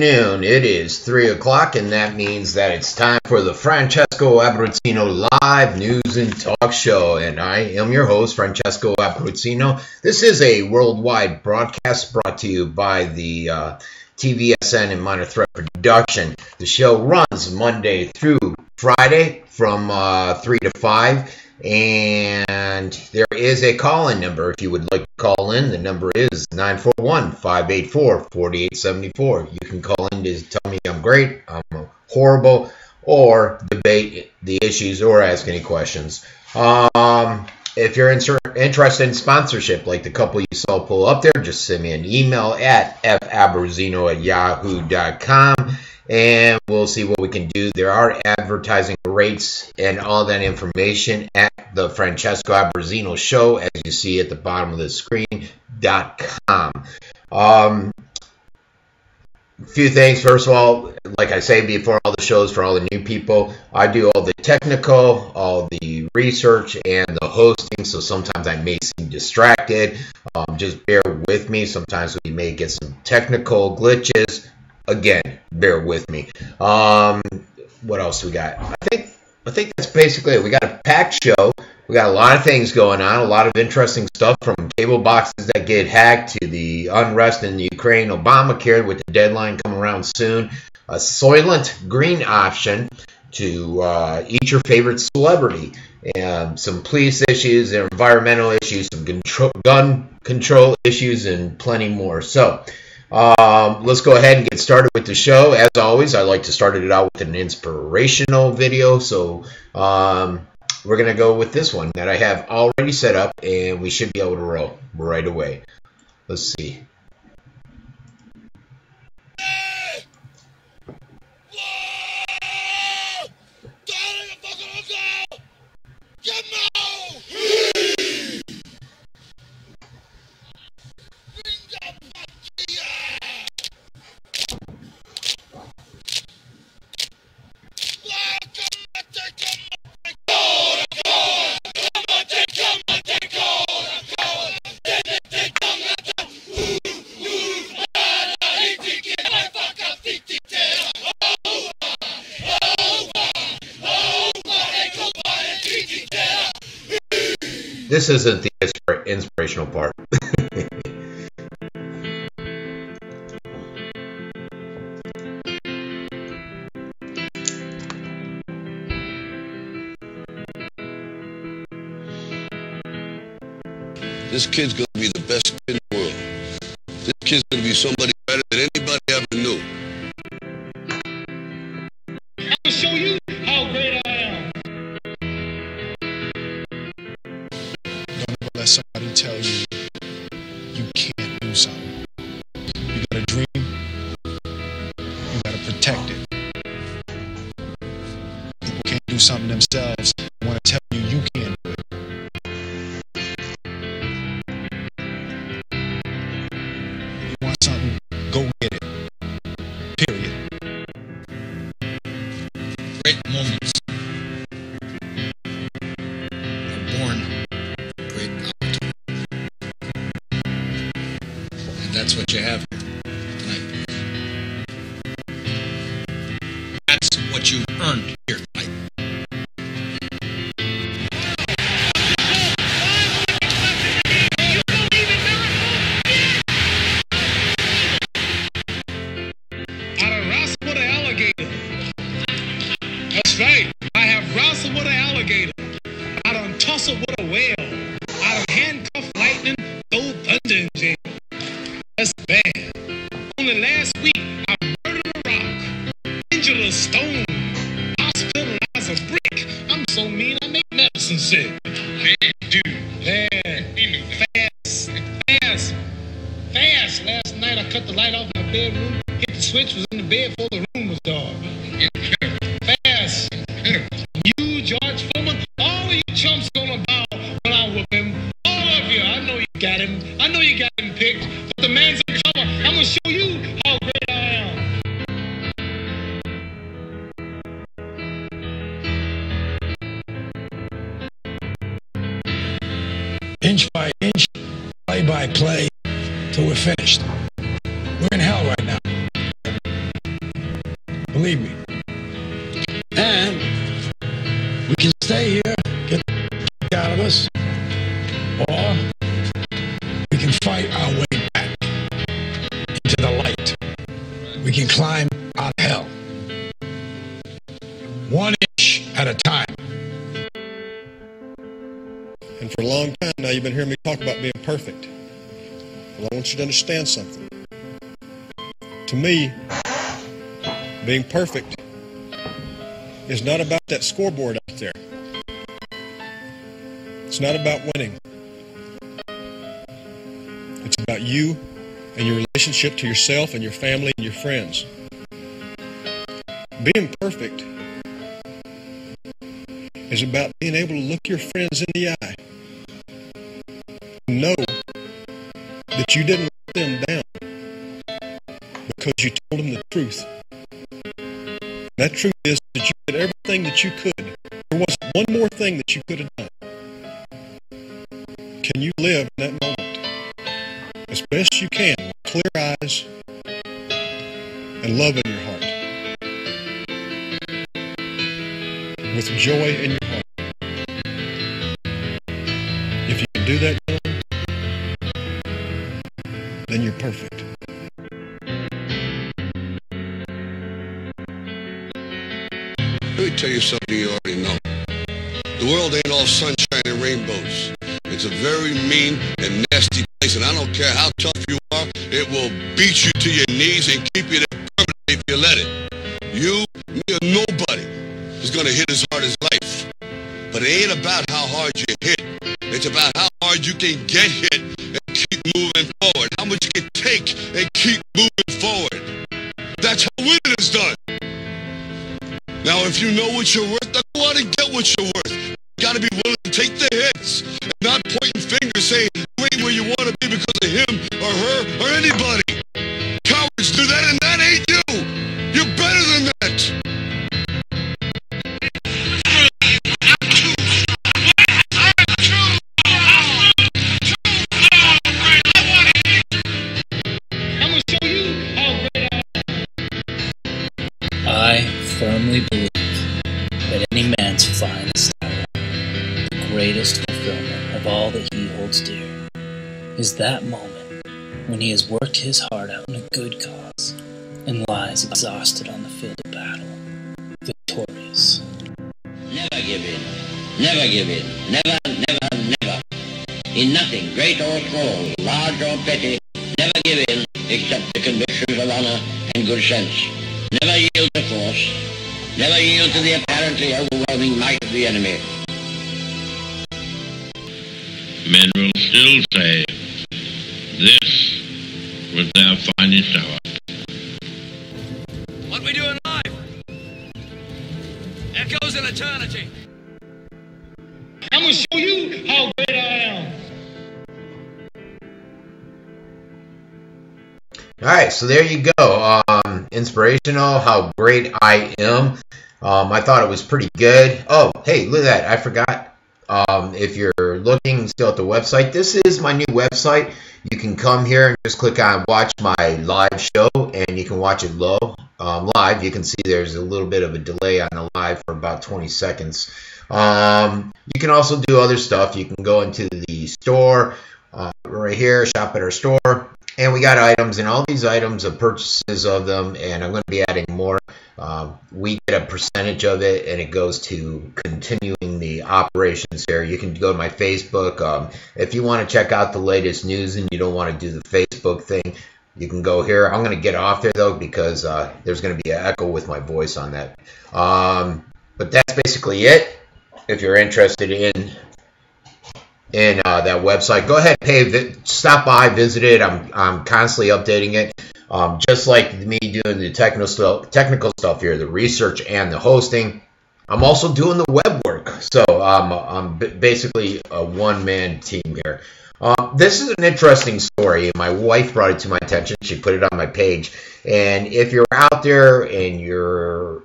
afternoon. It is 3 o'clock, and that means that it's time for the Francesco Abbruzzino Live News and Talk Show. And I am your host, Francesco Abbruzzino. This is a worldwide broadcast brought to you by the TVSN and Minor Threat Production. The show runs Monday through Friday from 3 to 5. And there is a call-in number if you would like to call in. The number is 941-584-4874. You can call in to tell me I'm great, I'm horrible, or debate the issues or ask any questions. If you're interested in sponsorship, like the couple you saw pull up there, just send me an email at fabbruzzino@yahoo.com. And we'll see what we can do. There are advertising rates and all that information at the Francesco Abbruzzino Show, as you see at the bottom of the screen.com. A few things. First of all, like I say before all the shows, for all the new people, I do all the technical, all the research, and the hosting. So sometimes I may seem distracted. Just bear with me. Sometimes we may get some technical glitches. Again, bear with me. What else we got? I think that's basically it. We got a packed show. We got a lot of things going on, a lot of interesting stuff, from cable boxes that get hacked to the unrest in the Ukraine, Obamacare with the deadline coming around soon, a Soylent Green option to eat your favorite celebrity, and some police issues, environmental issues, some gun control issues, and plenty more. So let's go ahead and get started with the show. As always, I like to start it out with an inspirational video. So we're going to go with this one that I have already set up, and we should be able to roll right away. Let's see. This isn't the inspirational part. This kid's gonna be the best kid in the world. This kid's gonna be somebody better than anybody ever knew. I'll show you how great I am. Don't ever let somebody tell you you can't do something. You got a dream, you gotta protect it. People can't do something themselves. They want to tell you you can't do it. You want something, go get it. Period. Great moments are born great out. And that's what you have here tonight. That's what you earned here tonight. Out of wrestle with an alligator. That's right. I have wrestled with an alligator. I done tussled with a whale. I done handcuffed lightning, throw thunder in jail. That's bad. Only last week, I murdered a rock, injured a stone, hospitalized a brick. I'm so mean, I make medicine sick. Man, dude. Yeah. Fast. Last night, I cut the light off in my bedroom, hit the switch, was in the bed before the room was dark. Fast. You, George Foreman, all of you chumps gonna bow when I whoop him. All of you. I know you got him. I know you got him picked. But the man's in trouble. I'm gonna show you how great I am. Inch by inch, play by play, till we're finished. We're in hell right now. Believe me. And we can stay here, get the kick out of us, or we can fight our way back into the light. We can climb out of hell. 1 inch at a time. And for a long time now, you've been hearing me talk about being perfect. Well, I want you to understand something. To me, being perfect is not about that scoreboard out there. It's not about winning. It's about you and your relationship to yourself and your family and your friends. Being perfect is about being able to look your friends in the eye and know that you didn't let them down because you told them the truth. That truth is that you did everything that you could. There wasn't one more thing that you could have done. Can you live in that moment as best you can with clear eyes and love in your heart, with joy in your heart? If you can do that, then you're perfect. Let me tell you something you already know. The world ain't all sunshine and rainbows. It's a very mean and nasty place, and I don't care how tough you are, it will beat you to your knees and keep you there permanently if you let it. You, me, or nobody is going to hit as hard as life. But it ain't about how hard you hit. It's about how hard you can get hit and keep moving forward. How much you can take and keep moving forward. That's how winning is done. Now, if you know what you're worth, then go out and get what you're worth. You got to be willing to take the hits and not pointing fingers saying you ain't where you want to be because of him or her or anybody. Cowards do that, and that ain't you. You're better than that. I firmly believe that any man's finest hour, the greatest fulfillment of all that he holds dear, is that moment when he has worked his heart out in a good cause and lies exhausted on the field of battle, victorious. Never give in. Never give in. Never, never, never. In nothing, great or small, large or petty, never give in except the convictions of honor and good sense. Never yield to force. Never yield to the apparently overwhelming might of the enemy. Men will still say, this was their finest hour. What we do in life echoes in eternity. I'm going to show you how great I am. All right, so there you go. Inspirational, how great I am. I thought it was pretty good. Oh, hey, look at that. I forgot. If you're looking still at the website, this is my new website. You can come here and just click on watch my live show, and you can watch it live. You can see there's a little bit of a delay on the live for about 20 seconds. You can also do other stuff. You can go into the store right here, shop at our store. And we got items, and all these items are purchases of them, and I'm going to be adding more. We get a percentage of it, and it goes to continuing the operations here. You can go to my Facebook. If you want to check out the latest news and you don't want to do the Facebook thing, you can go here. I'm going to get off there, though, because there's going to be an echo with my voice on that. But that's basically it. If you're interested in that website, go ahead, stop by, visit it. I'm constantly updating it, just like me doing the technical stuff here, the research and the hosting. I'm also doing the web work, so I'm basically a one-man team here. This is an interesting story. My wife brought it to my attention. She put it on my page, and if you're out there and you're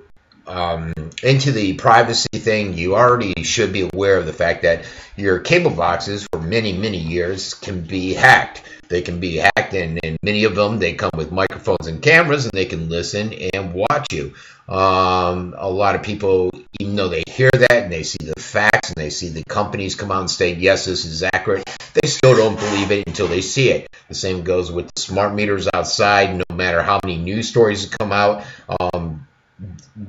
into the privacy thing, you already should be aware of the fact that your cable boxes for many, many years can be hacked. They can be hacked, and many of them, they come with microphones and cameras, and they can listen and watch you. A lot of people, even though they hear that and they see the facts and they see the companies come out and state, yes, this is accurate, they still don't believe it until they see it. The same goes with the smart meters outside. No matter how many news stories come out,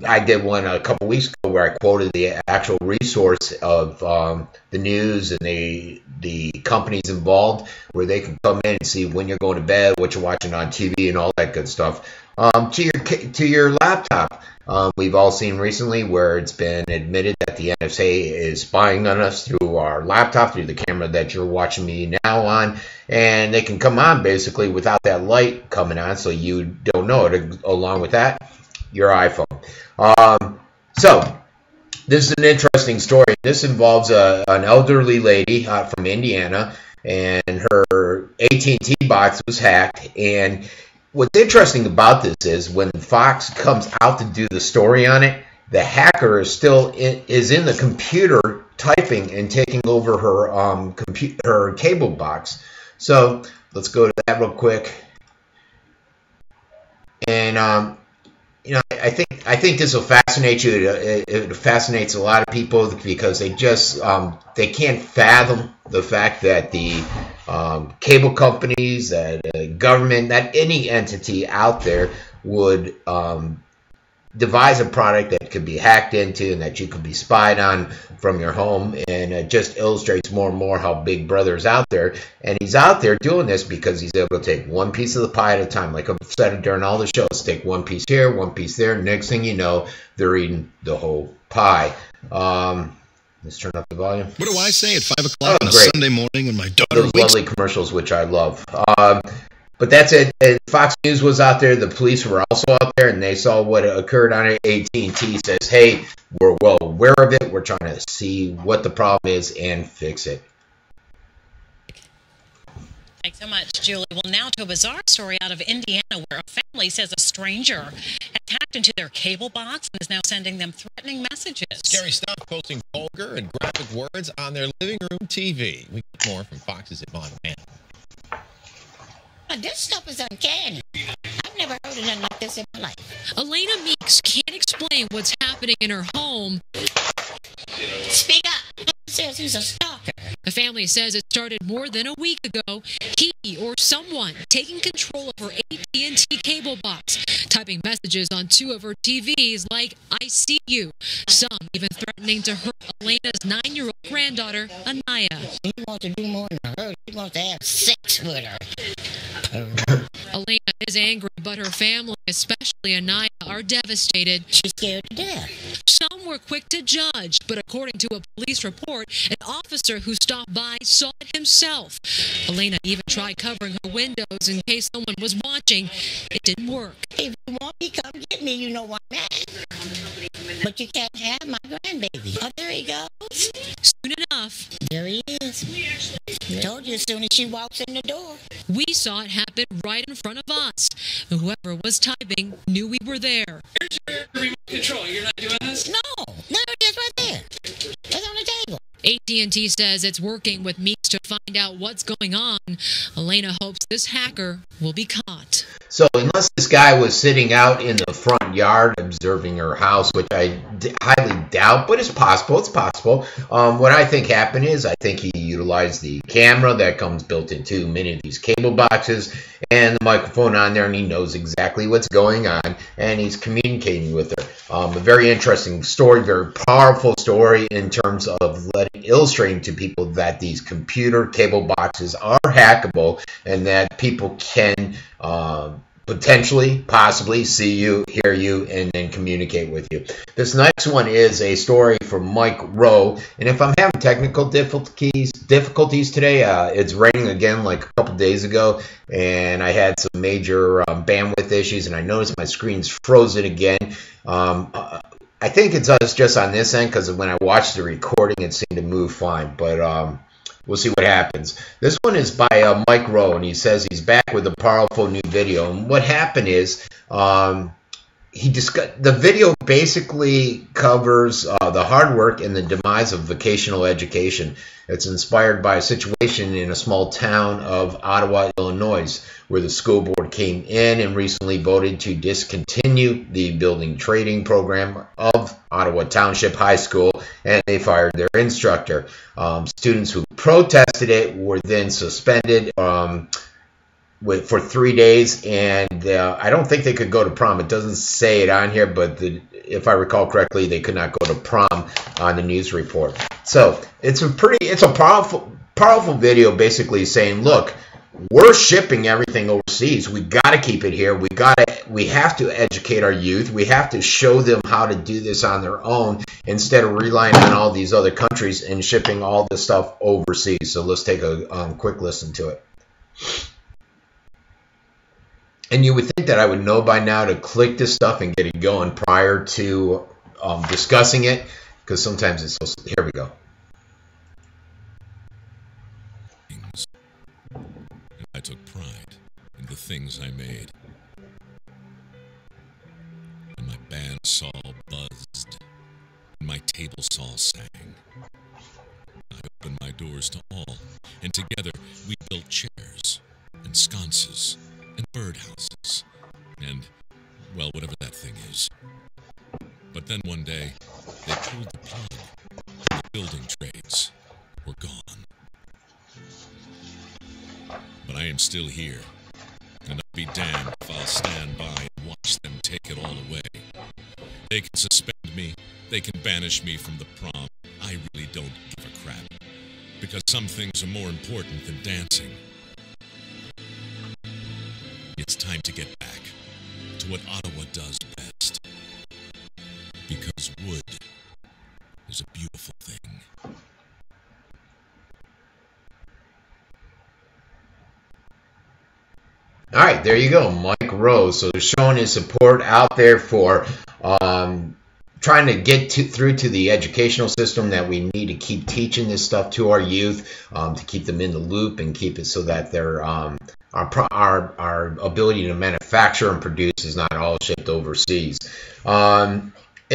I did one a couple weeks ago where I quoted the actual resource of the news and the companies involved, where they can come in and see when you're going to bed, what you're watching on TV, and all that good stuff. To your laptop, we've all seen recently where it's been admitted that the NSA is spying on us through our laptop, through the camera that you're watching me now on, and they can come on basically without that light coming on, so you don't know it. Along with that, your iPhone. So this is an interesting story. This involves an elderly lady from Indiana, and her AT&T box was hacked. And what's interesting about this is when Fox comes out to do the story on it, the hacker is still is in the computer typing and taking over her her cable box. So let's go to that real quick. And you know, I think this will fascinate you. It fascinates a lot of people because they just they can't fathom the fact that the cable companies, that government, that any entity out there would devise a product that could be hacked into and that you could be spied on from your home. And it just illustrates more and more how Big Brother is out there. And he's out there doing this because he's able to take one piece of the pie at a time. Like I've said during all the shows, take one piece here, one piece there. Next thing you know, they're eating the whole pie. Let's turn up the volume. What do I say at 5 o'clock on a great. Sunday morning when my daughter Those wakes lovely commercials, which I love. But that's it. And Fox News was out there. The police were also out there, and they saw what occurred on it. AT&T says, hey, we're well aware of it. We're trying to see what the problem is and fix it. Thanks so much, Julie. Well, now to a bizarre story out of Indiana where a family says a stranger has hacked into their cable box and is now sending them threatening messages. Scary stuff, posting vulgar and graphic words on their living room TV. We get more from Fox's Yvonne Mann. This stuff is uncanny. I've never heard of nothing like this in my life. Elena Meeks can't explain what's happening in her home. Speak up. Says he's a stalker. The family says it started more than a week ago. He or someone taking control of her AT&T cable box, typing messages on two of her TVs like, I see you. Some even threatening to hurt Elena's 9-year-old granddaughter, Anaya. He wants to do more than her. He wants to have sex with her. Elena is angry, but her family, especially Anaya, are devastated. She's scared to death. Some were quick to judge, but according to a police report, an officer who stopped by saw it himself. Elena even tried covering her windows in case someone was watching. It didn't work. If you want me, come get me. You know what I'm at. But you can't have my grandbaby. Oh, there he goes. Soon enough. There he is. Told you as soon as she walks in the door. We saw it happen right in front of us. Whoever was typing knew we were there. Here's your remote control. You're not doing this? No. There it is right there. It's on the table. AT&T says it's working with Meeks to find out what's going on. Elena hopes this hacker will be caught. So unless this guy was sitting out in the front yard observing her house, which I highly doubt, but it's possible, what I think happened is I think he utilized the camera that comes built into many of these cable boxes and the microphone on there, and he knows exactly what's going on, and he's communicating with her. A very interesting story, very powerful story in terms of illustrating to people that these computer cable boxes are hackable and that people can potentially, possibly see you, hear you, and then communicate with you. This next one is a story from Mike Rowe, and if I'm having technical difficulties today, it's raining again like a couple days ago, and I had some major bandwidth issues, and I noticed my screen's frozen again. I think it's us just on this end because when I watched the recording, it seemed to move fine, but we'll see what happens. This one is by Mike Rowe, and he says he's back with a powerful new video. And what happened is the video basically covers the hard work and the demise of vocational education. It's inspired by a situation in a small town of Ottawa, Illinois, where the school board came in and recently voted to discontinue the building training program of Ottawa Township High School, and they fired their instructor. Students who protested it were then suspended for 3 days, and I don't think they could go to prom. It doesn't say it on here, but if I recall correctly, they could not go to prom on the news report. So it's a powerful video, basically saying, look, we're shipping everything overseas. We got to keep it here. We have to educate our youth. We have to show them how to do this on their own instead of relying on all these other countries and shipping all this stuff overseas. So let's take a quick listen to it. And you would think that I would know by now to click this stuff and get it going prior to discussing it, because sometimes it's so... Here we go. I took pride in the things I made. When my band saw buzzed, and my table saw sang, I opened my doors to all, and together we built chairs and sconces and birdhouses, and, well, whatever that thing is. But then one day, they pulled the plug, and the building trades were gone. But I am still here, and I'll be damned if I'll stand by and watch them take it all away. They can suspend me, they can banish me from the prom. I really don't give a crap, because some things are more important than dancing. It's time to get back to what Ottawa does best. Because wood is a beautiful thing. All right, there you go, Mike Rose. So they're showing his support out there for trying to get through to the educational system, that we need to keep teaching this stuff to our youth, to keep them in the loop and keep it so that they're our ability to manufacture and produce is not all shipped overseas. And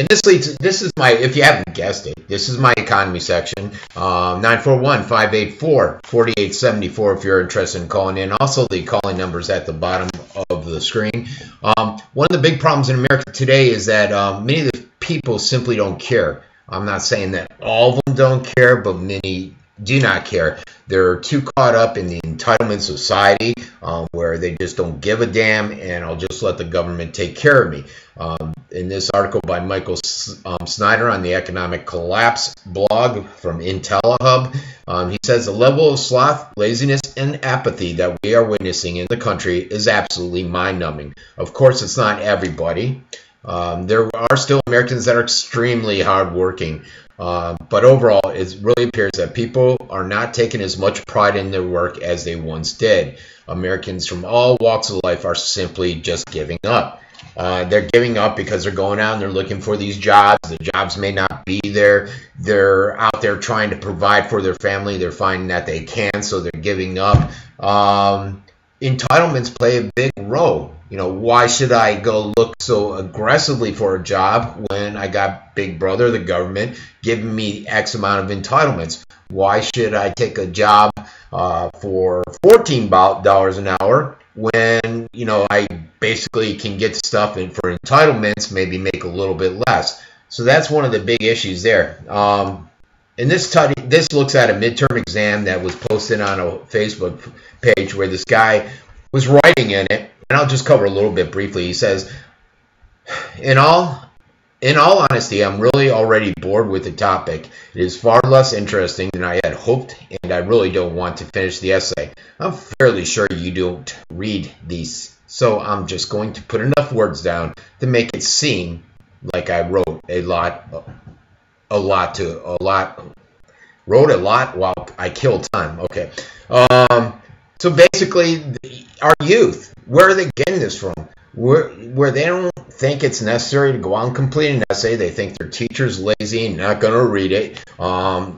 this is my, if you haven't guessed it, this is my economy section, 941-584-4874 if you're interested in calling in. Also, the calling numbers at the bottom of the screen. One of the big problems in America today is that many of the people simply don't care. I'm not saying that all of them don't care, but many do not care. They're too caught up in the entitlement society where they just don't give a damn, and I'll just let the government take care of me. In this article by Michael Snyder on the Economic Collapse blog from IntelliHub, he says the level of sloth, laziness, and apathy that we are witnessing in the country is absolutely mind-numbing. Of course, it's not everybody. There are still Americans that are extremely hardworking. But overall, it really appears that people are not taking as much pride in their work as they once did. Americans from all walks of life are simply just giving up. They're giving up because they're going out and they're looking for these jobs. The jobs may not be there. They're out there trying to provide for their family. They're finding that they can't, so they're giving up. Entitlements play a big role. You know, why should I go look so aggressively for a job when I got Big Brother, the government, giving me X amount of entitlements? Why should I take a job for $14 an hour when, you know, I basically can get stuff in for entitlements, maybe make a little bit less? So that's one of the big issues there. And this looks at a midterm exam that was posted on a Facebook page where this guy was writing in it, and I'll just cover a little bit briefly. He says, in all honesty, I'm really already bored with the topic. It is far less interesting than I had hoped, and I really don't want to finish the essay. I'm fairly sure you don't read these, so I'm just going to put enough words down to make it seem like I wrote a lot while I killed time. Okay. So basically, our youth, where are they getting this from? Where they don't think it's necessary to go out and complete an essay. They think their teacher's lazy and not going to read it. I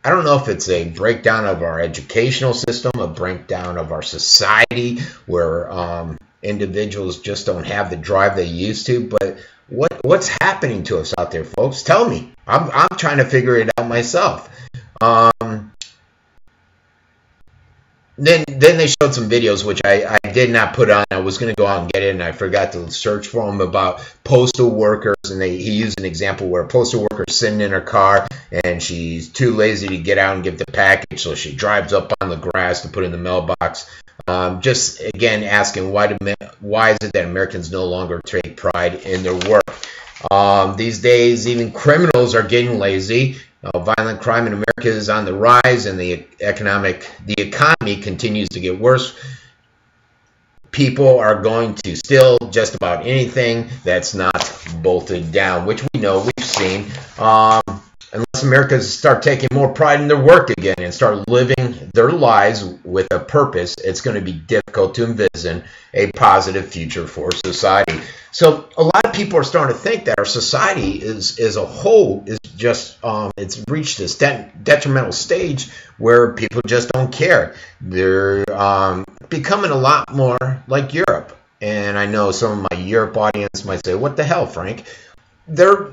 don't know if it's a breakdown of our educational system, a breakdown of our society, where individuals just don't have the drive they used to. But what's happening to us out there, folks? Tell me. I'm trying to figure it out myself. Then they showed some videos, which I did not put on. I was going to go out and get it, and I forgot to search for them, about postal workers. And he used an example where a postal worker is sitting in her car, and she's too lazy to get out and give the package, so she drives up on the grass to put in the mailbox. Just, again, asking why is it that Americans no longer take pride in their work? These days, even criminals are getting lazy. Violent crime in America is on the rise, and the economy continues to get worse. People are going to steal just about anything that's not bolted down, which we know, we've seen. Unless Americans start taking more pride in their work again and start living their lives with a purpose, it's going to be difficult to envision a positive future for society. So a lot of people are starting to think that our society as a whole is just, it's reached this detrimental stage where people just don't care. They're becoming a lot more like Europe. And I know some of my Europe audience might say, what the hell, Frank? They're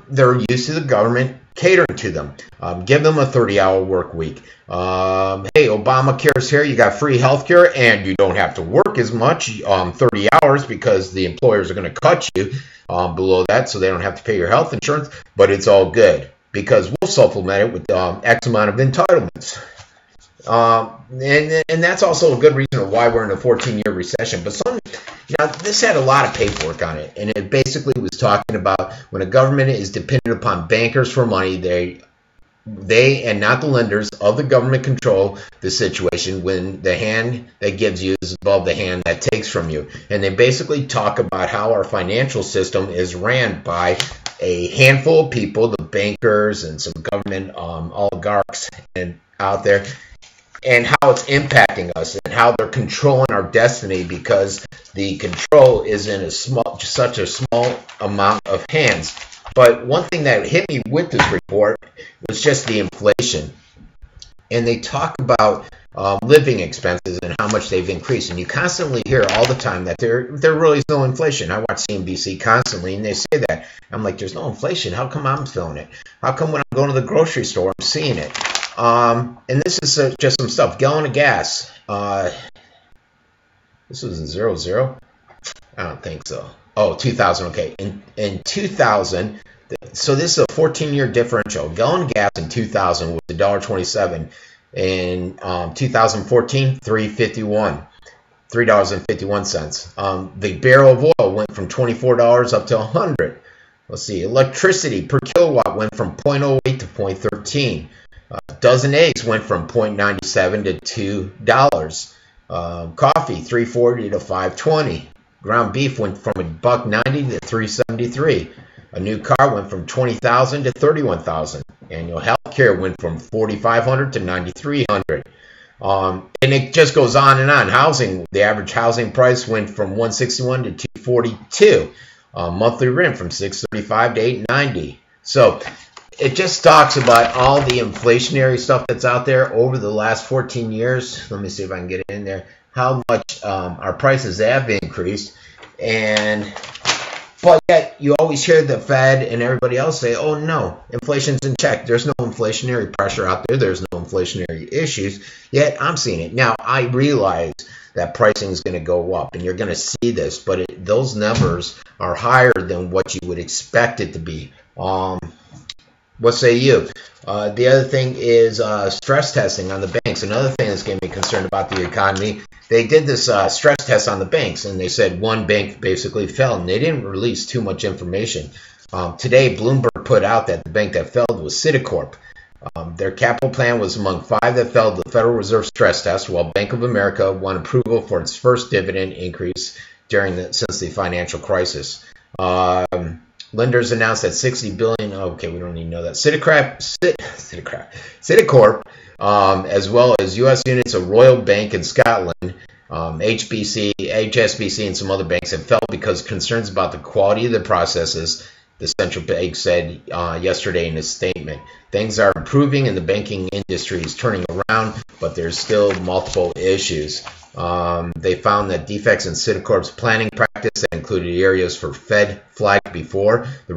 used to the government catering to them. Give them a 30-hour work week. Hey, Obamacare's here. You got free health care, and you don't have to work as much, 30 hours, because the employers are going to cut you below that, so they don't have to pay your health insurance. But it's all good, because we'll supplement it with X amount of entitlements. And that's also a good reason why we're in a 14-year recession. But this had a lot of paperwork on it, and it basically was talking about when a government is dependent upon bankers for money, they and not the lenders of the government control the situation when the hand that gives you is above the hand that takes from you. And they basically talk about how our financial system is ran by a handful of people, the bankers and some government oligarchs and out there, and how it's impacting us and how they're controlling our destiny, because the control is in such a small amount of hands. But one thing that hit me with this report was just the inflation. And they talk about living expenses and how much they've increased. And you constantly hear all the time that there really is no inflation. I watch CNBC constantly, and they say that. I'm like, there's no inflation. How come I'm feeling it? How come when I'm going to the grocery store, I'm seeing it? And this is just some stuff. Gallon of gas. This was in 00? I don't think so. Oh, 2000. Okay. In 2000, so this is a 14-year differential. Gallon of gas in 2000 was $1.27. In 2014, $3.51. The barrel of oil went from $24 up to $100. Let's see. Electricity per kilowatt went from 0.08 to 0.13. Dozen eggs went from 0.97 to $2. Coffee, $3.40 to $5.20. Ground beef went from $1.90 to $3.73. A new car went from $20,000 to $31,000. Annual health care went from $4,500 to $9,300. And it just goes on and on. Housing, the average housing price went from $161 to $242. Monthly rent from $635 to $890. So it just talks about all the inflationary stuff that's out there over the last 14 years. Let me see if I can get it in there. How much our prices have increased. But yet you always hear the Fed and everybody else say, oh no, inflation's in check. There's no inflationary pressure out there. There's no inflationary issues. Yet I'm seeing it. Now, I realize that pricing is going to go up, and you're going to see this, but those numbers are higher than what you would expect it to be. What say you? The other thing is stress testing on the banks. Another thing that's getting me concerned about the economy. They did this stress test on the banks, and they said one bank basically fell, and they didn't release too much information. Today, Bloomberg put out that the bank that failed was Citicorp. Their capital plan was among 5 that failed the Federal Reserve stress test, while Bank of America won approval for its first dividend increase since the financial crisis. Lenders announced that $60 billion. Okay, we don't need to know that. Citicorp, as well as U.S. units of Royal Bank in Scotland, HSBC, and some other banks have fell because concerns about the quality of the processes the central bank said yesterday in a statement. Things are improving and the banking industry is turning around, but there's still multiple issues. They found that defects in Citicorp's planning practice that included areas for Fed flagged before. The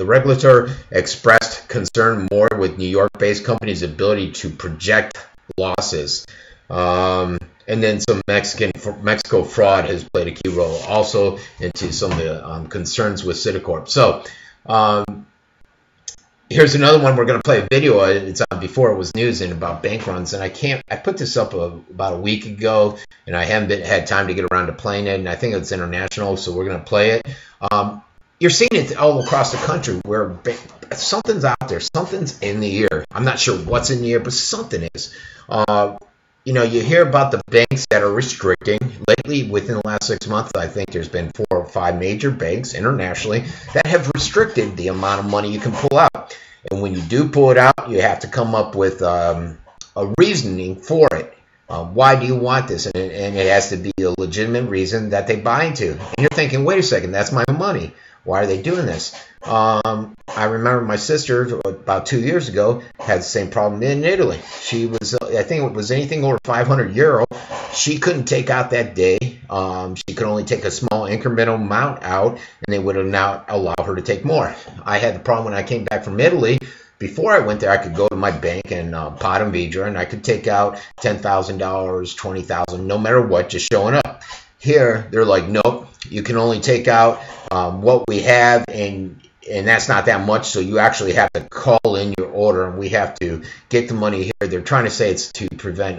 regulator expressed concern more with New York-based companies' ability to project losses. And then some Mexico fraud has played a key role also into some of the concerns with Citicorp. So here's another one. We're going to play a video. It's on before it was news and about bank runs. And I put this up about a week ago, and I haven't had time to get around to playing it. And I think it's international, so we're going to play it. You're seeing it all across the country where something's out there. Something's in the air. I'm not sure what's in the air, but something is. You know, you hear about the banks that are restricting. Lately, within the last 6 months, I think there's been 4 or 5 major banks internationally that have restricted the amount of money you can pull out. And when you do pull it out, you have to come up with a reasoning for it. Why do you want this? And it has to be a legitimate reason that they buy into. And you're thinking, wait a second, that's my money. Why are they doing this? I remember my sister about 2 years ago had the same problem in Italy. She was, I think it was anything over 500 euro. She couldn't take out that day. She could only take a small incremental amount out, and they would have now allow her to take more. I had the problem when I came back from Italy. Before I went there, I could go to my bank in Padam Vidra, and I could take out $10,000, $20,000, no matter what, just showing up. Here, they're like, nope, you can only take out what we have, and that's not that much, so you actually have to call in your order, and we have to get the money here. They're trying to say it's to prevent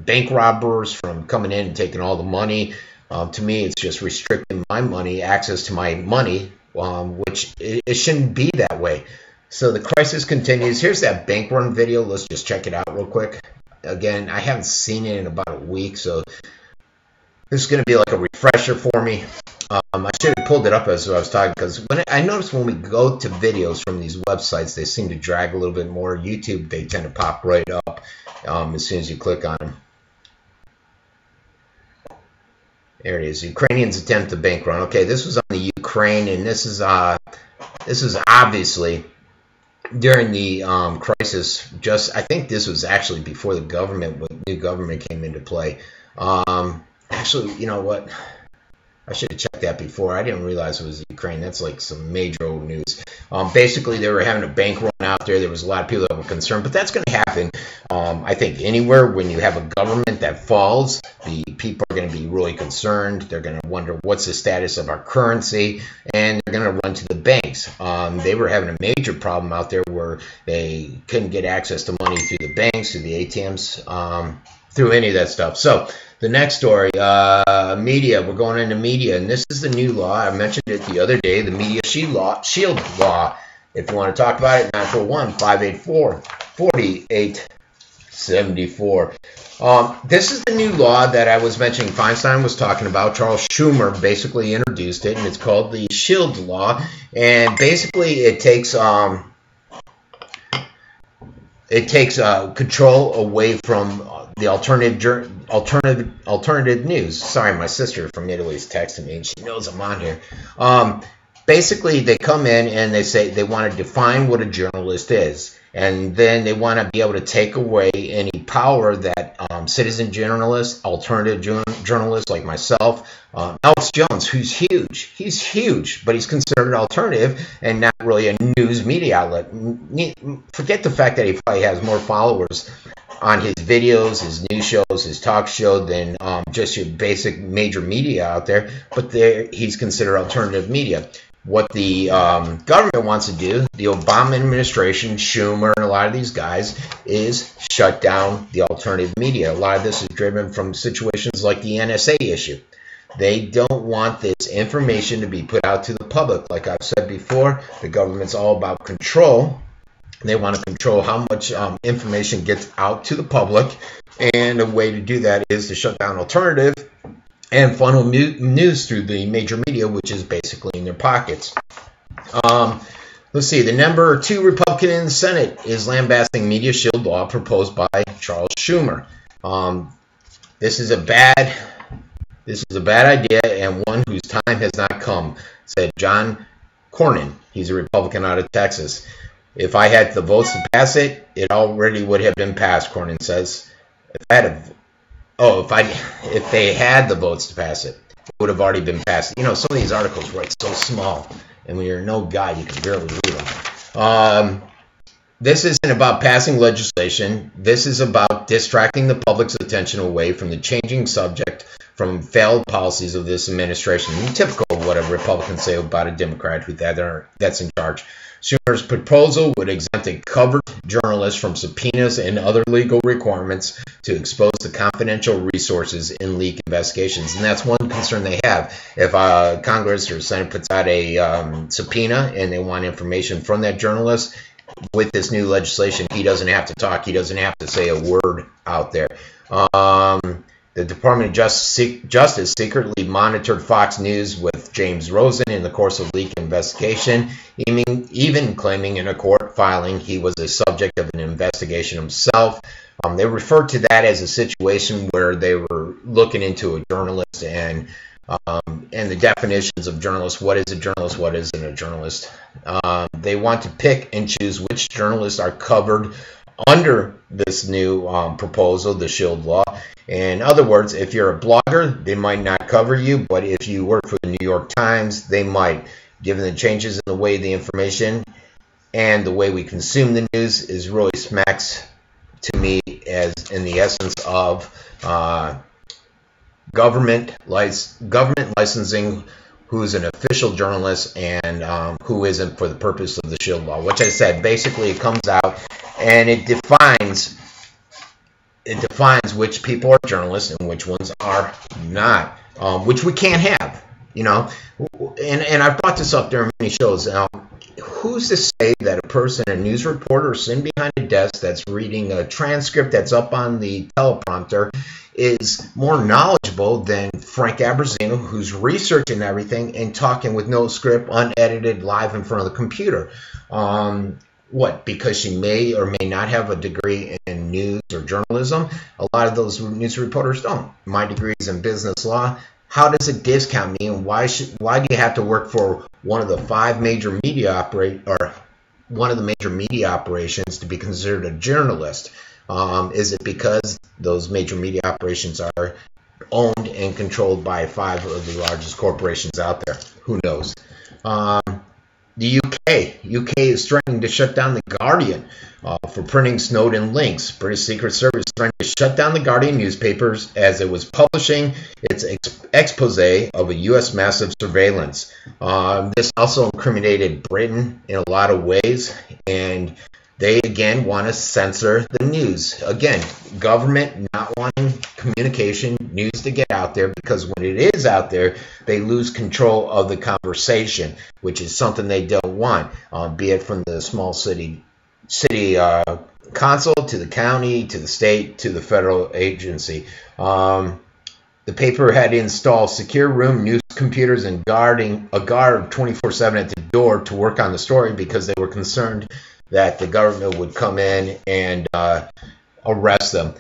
bank robbers from coming in and taking all the money. To me, it's just restricting my money, access to my money, which it shouldn't be that way. So the crisis continues. Here's that bank run video. Let's just check it out real quick. Again, I haven't seen it in about a week, so this is going to be like a refresher for me. I should have pulled it up as I was talking, because I noticed when we go to videos from these websites, they seem to drag a little bit more. YouTube, they tend to pop right up as soon as you click on them. There it is. Ukrainians attempt to bank run. Okay, this was on the Ukraine, and this is obviously during the crisis. I think this was actually before the new government came into play. Actually, you know what? I should have checked that before. I didn't realize it was Ukraine. That's like some major old news. Basically, they were having a bank run out there. There was a lot of people that were concerned, but that's going to happen. I think anywhere when you have a government that falls, the people are going to be really concerned. They're going to wonder what's the status of our currency, and they're going to run to the banks. They were having a major problem out there where they couldn't get access to money through the banks, through the ATMs, through any of that stuff. So the next story, media. We're going into media, and this is the new law. I mentioned it the other day, the Media Shield Law. If you want to talk about it, 941-584-4874. This is the new law that I was mentioning Feinstein was talking about. Charles Schumer basically introduced it, and it's called the Shield Law. And basically it takes control away from the alternative news. Sorry, my sister from Italy is texting me, and she knows I'm on here. Basically, they come in and they say they want to define what a journalist is, and then they want to be able to take away any power that citizen journalists, alternative journalists like myself, Alex Jones, who's huge. He's huge, but he's considered alternative and not really a news media outlet. Forget the fact that he probably has more followers on his videos, his news shows, his talk show than just your basic major media out there, but he's considered alternative media. What the government wants to do, the Obama administration, Schumer, and a lot of these guys, is shut down the alternative media. A lot of this is driven from situations like the NSA issue. They don't want this information to be put out to the public. Like I've said before, the government's all about control. They want to control how much information gets out to the public, and a way to do that is to shut down alternative and funnel news through the major media, which is basically in their pockets. Let's see. The number 2 Republican in the Senate is lambasting Media Shield Law proposed by Charles Schumer. This is a bad idea, and one whose time has not come, said John Cornyn. He's a Republican out of Texas. If I had the votes to pass it, it already would have been passed, Cornyn says. If they had the votes to pass it, it would have already been passed. You know, some of these articles write so small, and when you're no guy, you can barely read them. This isn't about passing legislation. This is about distracting the public's attention away from the changing subject from failed policies of this administration. Typical of what a Republican say about a Democrat that's in charge. Schumer's proposal would exempt a covered journalist from subpoenas and other legal requirements to expose the confidential resources in leak investigations. And that's one concern they have. If Congress or Senate puts out a subpoena and they want information from that journalist, with this new legislation, he doesn't have to talk. He doesn't have to say a word out there. The Department of Justice secretly monitored Fox News with James Rosen in the course of leak investigation, even claiming in a court filing he was the subject of an investigation himself. They referred to that as a situation where they were looking into a journalist and the definitions of journalists. What is a journalist? What isn't a journalist? They want to pick and choose which journalists are covered under this new proposal, the Shield Law. In other words, if you're a blogger, they might not cover you, but if you work for the New York Times, they might. Given the changes in the way the information and the way we consume the news is really smacks to me as in the essence of government licensing who's an official journalist and who isn't for the purpose of the Shield Law, which I said basically it comes out and it defines which people are journalists and which ones are not, which we can't have, you know. And I've brought this up during many shows. Who's to say that a person, a news reporter sitting behind a desk that's reading a transcript that's up on the teleprompter is more knowledgeable than Frank Abbruzzino, who's researching everything and talking with no script, unedited, live in front of the computer? What? Because she may or may not have a degree in news or journalism? A lot of those news reporters don't. My degree is in business law. How does it discount me, and why do you have to work for one of the major media operations to be considered a journalist? Is it because those major media operations are owned and controlled by 5 of the largest corporations out there? Who knows? The UK is threatening to shut down the Guardian for printing Snowden links. British Secret Service is trying to shut down the Guardian newspapers as it was publishing its expose of a U.S. massive surveillance. This also incriminated Britain in a lot of ways, and they again want to censor the news. Again, government not wanting communication, news to get out there, because when it is out there, they lose control of the conversation, which is something they don't want, be it from the small city council to the county to the state to the federal agency. The paper had installed secure room news computers and a guard 24/7 at the door to work on the story because they were concerned that the government would come in and arrest them.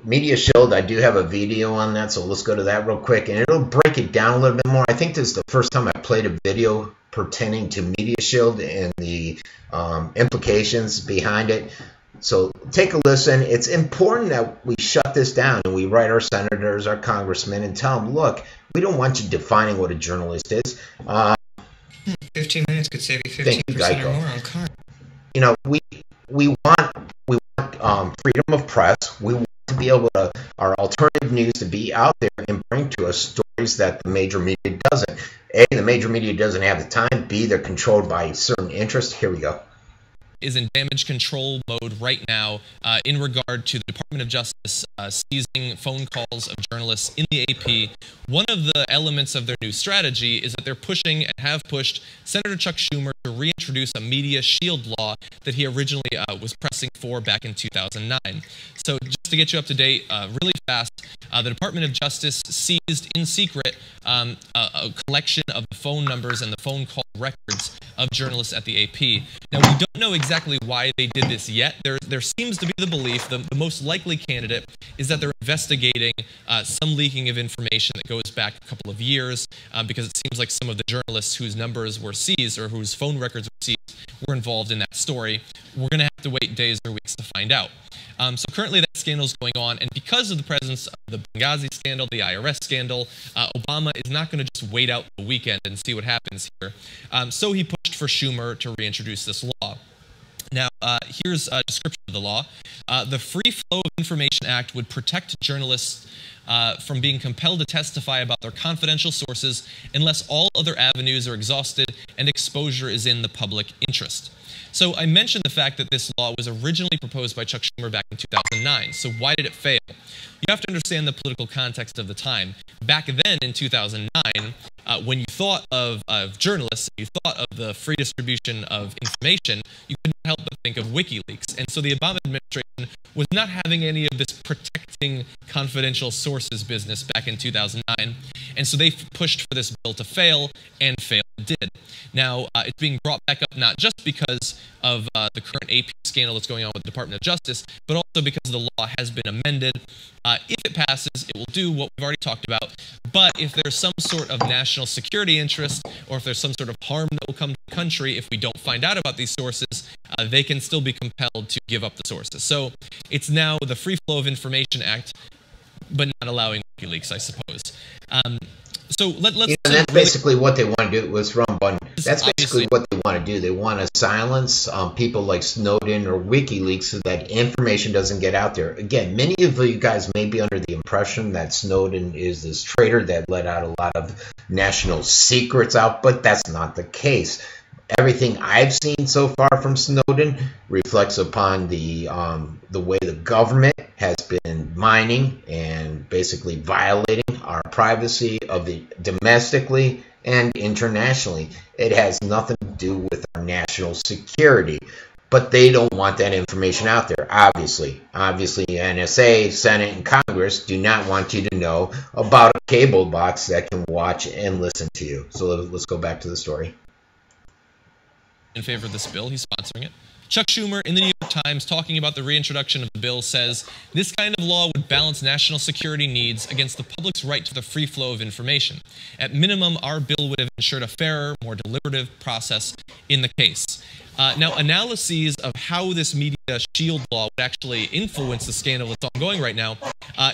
Media Shield, I do have a video on that, so let's go to that real quick, and it'll break it down a little bit more. I think this is the first time I played a video pertaining to Media Shield and the implications behind it. So take a listen. It's important that we shut this down and we write our senators, our congressmen, and tell them, look, we don't want you defining what a journalist is. 15 minutes could save you 15% or more on car. You know, we want freedom of press. We want to be able to, our alternative news to be out there and bring to us stories that the major media doesn't. A, the major media doesn't have the time. B, they're controlled by certain interests. Here we go. Is in damage control mode right now in regard to the Department of Justice seizing phone calls of journalists in the AP. One of the elements of their new strategy is that they're pushing and have pushed Senator Chuck Schumer to reintroduce a media shield law that he originally was pressing for back in 2009. So just to get you up to date really fast, the Department of Justice seized in secret a collection of the phone numbers and the phone call records of journalists at the AP. Now, we don't know exactly exactly why they did this yet. There seems to be the belief, the most likely candidate is that they're investigating some leaking of information that goes back a couple of years, because it seems like some of the journalists whose numbers were seized or whose phone records were seized were involved in that story. We're going to have to wait days or weeks to find out. So currently that scandal is going on, and because of the presence of the Benghazi scandal, the IRS scandal, Obama is not going to just wait out the weekend and see what happens here. So he pushed for Schumer to reintroduce this law. Now, here's a description of the law. The Free Flow of Information Act would protect journalists from being compelled to testify about their confidential sources unless all other avenues are exhausted and exposure is in the public interest. So I mentioned the fact that this law was originally proposed by Chuck Schumer back in 2009. So why did it fail? You have to understand the political context of the time. Back then, in 2009, when you thought of journalists, you thought of the free distribution of information, you couldn't help but think of WikiLeaks. And so the Obama administration was not having any of this protecting confidential sources business back in 2009. And so they pushed for this bill to fail, and fail it did. Now, it's being brought back up not just because of the current AP scandal that's going on with the Department of Justice, but also because the law has been amended. If it passes, it will do what we've already talked about. But if there's some sort of national security interest, or if there's some sort of harm that will come to the country if we don't find out about these sources, they can still be compelled to give up the sources. So it's now the Free Flow of Information Act, but not allowing WikiLeaks, I suppose. So let's. That's basically what they want to do. Was wrong button. That's basically what they want to do. They want to silence people like Snowden or WikiLeaks so that information doesn't get out there. Again, many of you guys may be under the impression that Snowden is this traitor that let out a lot of national secrets out, but that's not the case. Everything I've seen so far from Snowden reflects upon the way the government has been mining and basically violating our privacy of the domestically and internationally. It has nothing to do with our national security, but they don't want that information out there. Obviously, NSA, Senate, and Congress do not want you to know about a cable box that can watch and listen to you. So let's go back to the story. In favor of this bill, he's sponsoring it. Chuck Schumer in the New York Times, talking about the reintroduction of the bill, says this kind of law would balance national security needs against the public's right to the free flow of information. At minimum, our bill would have ensured a fairer, more deliberative process in the case. Now, analyses of how this media shield law would actually influence the scandal that's ongoing right now,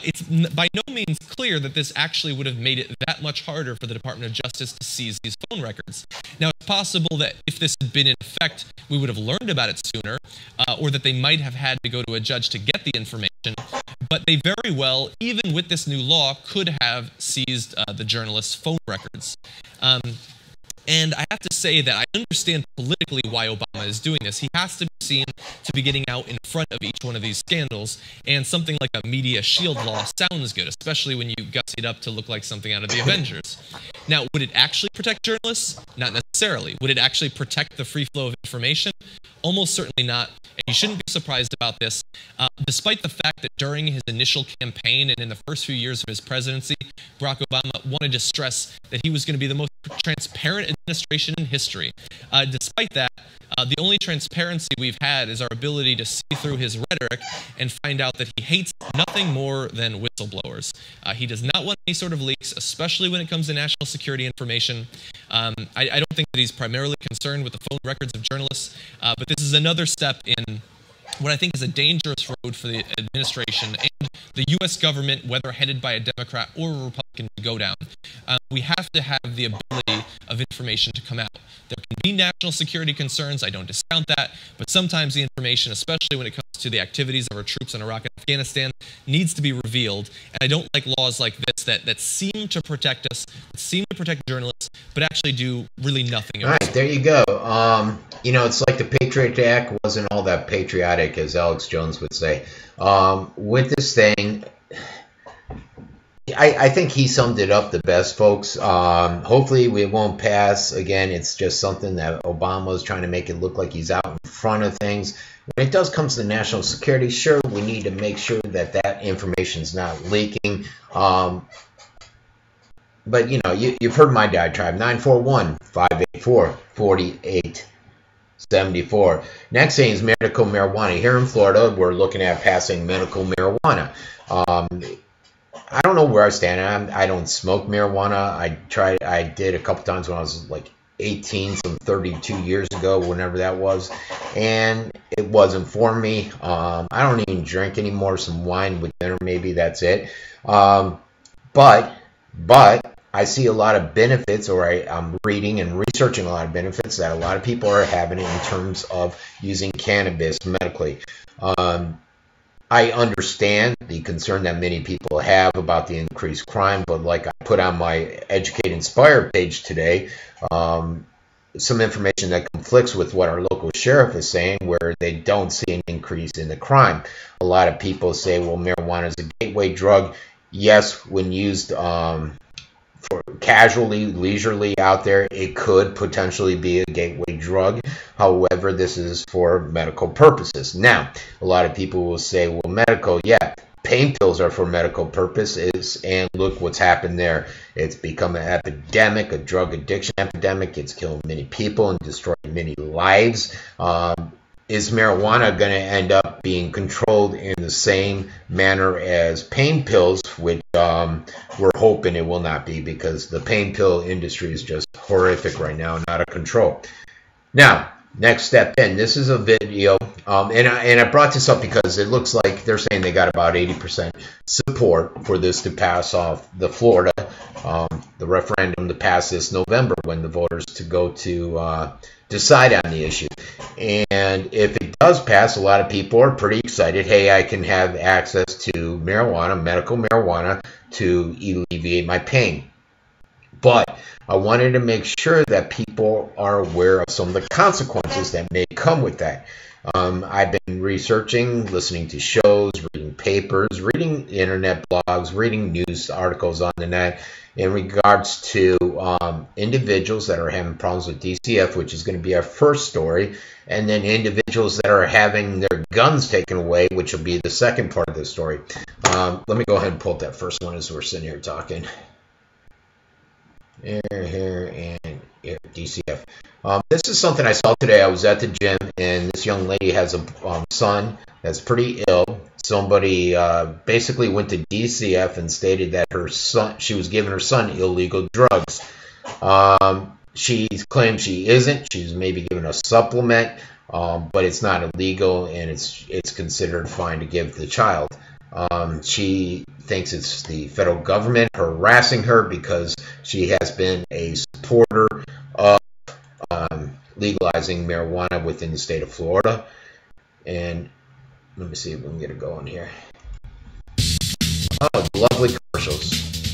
it's by no means clear that this actually would have made it that much harder for the Department of Justice to seize these phone records. Now, it's possible that if this had been in effect, we would have learned about it sooner, or that they might have had to go to a judge to get the information, but they very well, even with this new law, could have seized the journalists' phone records. And I have to say that I understand politically why Obama is doing this. He has to be seen to be getting out in front of each one of these scandals, and something like a media shield law sounds good, especially when you gussy it up to look like something out of the Avengers. Now, would it actually protect journalists? Not necessarily. Would it actually protect the free flow of information? Almost certainly not, and you shouldn't be surprised about this. Despite the fact that during his initial campaign and in the first few years of his presidency, Barack Obama wanted to stress that he was going to be the most transparent administration in history. Despite that, the only transparency we've had is our ability to see through his rhetoric and find out that he hates nothing more than whistleblowers. He does not want any sort of leaks, especially when it comes to national security information. I don't think that he's primarily concerned with the phone records of journalists, but this is another step in what I think is a dangerous road for the administration and the U.S. government, whether headed by a Democrat or a Republican, to go down. We have to have the ability of information to come out. There can be national security concerns, I don't discount that, but sometimes the information, especially when it comes to the activities of our troops in Iraq and Afghanistan, needs to be revealed. And I don't like laws like this that seem to protect us, that seem to protect journalists, but actually do really nothing. All right, there you go. You know, it's like the Patriot Act wasn't all that patriotic, as Alex Jones would say. With this thing, I think he summed it up the best, folks. Hopefully we won't pass. Again, it's just something that Obama is trying to make it look like he's out in front of things. When it does come to national security, sure, we need to make sure that that information is not leaking. But, you know, you've heard my diatribe, 941-584-48 74. Next thing is medical marijuana. Here in Florida, we're looking at passing medical marijuana. I don't know where I stand. I don't smoke marijuana. I did a couple times when I was like 18, some 32 years ago, whenever that was, and it wasn't for me. I don't even drink anymore. Some wine with dinner, maybe, that's it. But I see a lot of benefits, or I'm reading and researching a lot of benefits that a lot of people are having in terms of using cannabis medically. I understand the concern that many people have about the increased crime, but like I put on my Educate Inspire page today, some information that conflicts with what our local sheriff is saying, where they don't see an increase in the crime. A lot of people say, well, marijuana is a gateway drug. Yes, when used for casually, leisurely out there, it could potentially be a gateway drug. However, this is for medical purposes. Now, a lot of people will say, well, medical, yeah, pain pills are for medical purposes, and look what's happened there. It's become an epidemic, a drug addiction epidemic. It's killed many people and destroyed many lives. Is marijuana going to end up being controlled in the same manner as pain pills, which we're hoping it will not be, because the pain pill industry is just horrific right now, not out of control. Now, next step in. This is a video, and I brought this up because it looks like they're saying they got about 80% support for this to pass off the Florida, the referendum to pass this November, when the voters to go to decide on the issue. And if it does pass, a lot of people are pretty excited. Hey, I can have access to marijuana, medical marijuana, to alleviate my pain. But I wanted to make sure that people are aware of some of the consequences that may come with that. I've been researching, listening to shows, reading papers, reading internet blogs, reading news articles on the net in regards to individuals that are having problems with DCF, which is going to be our first story, and then individuals that are having their guns taken away, which will be the second part of the story. Let me go ahead and pull up that first one as we're sitting here talking. Here and here, DCF. This is something I saw today. I was at the gym, and this young lady has a son that's pretty ill. Somebody basically went to DCF and stated that her son, she was giving her son illegal drugs. She claims she isn't. She's maybe given a supplement, but it's not illegal, and it's considered fine to give the child. She thinks it's the federal government harassing her because she has been a supporter of legalizing marijuana within the state of Florida. And let me see if we can get it going here. Oh, lovely commercials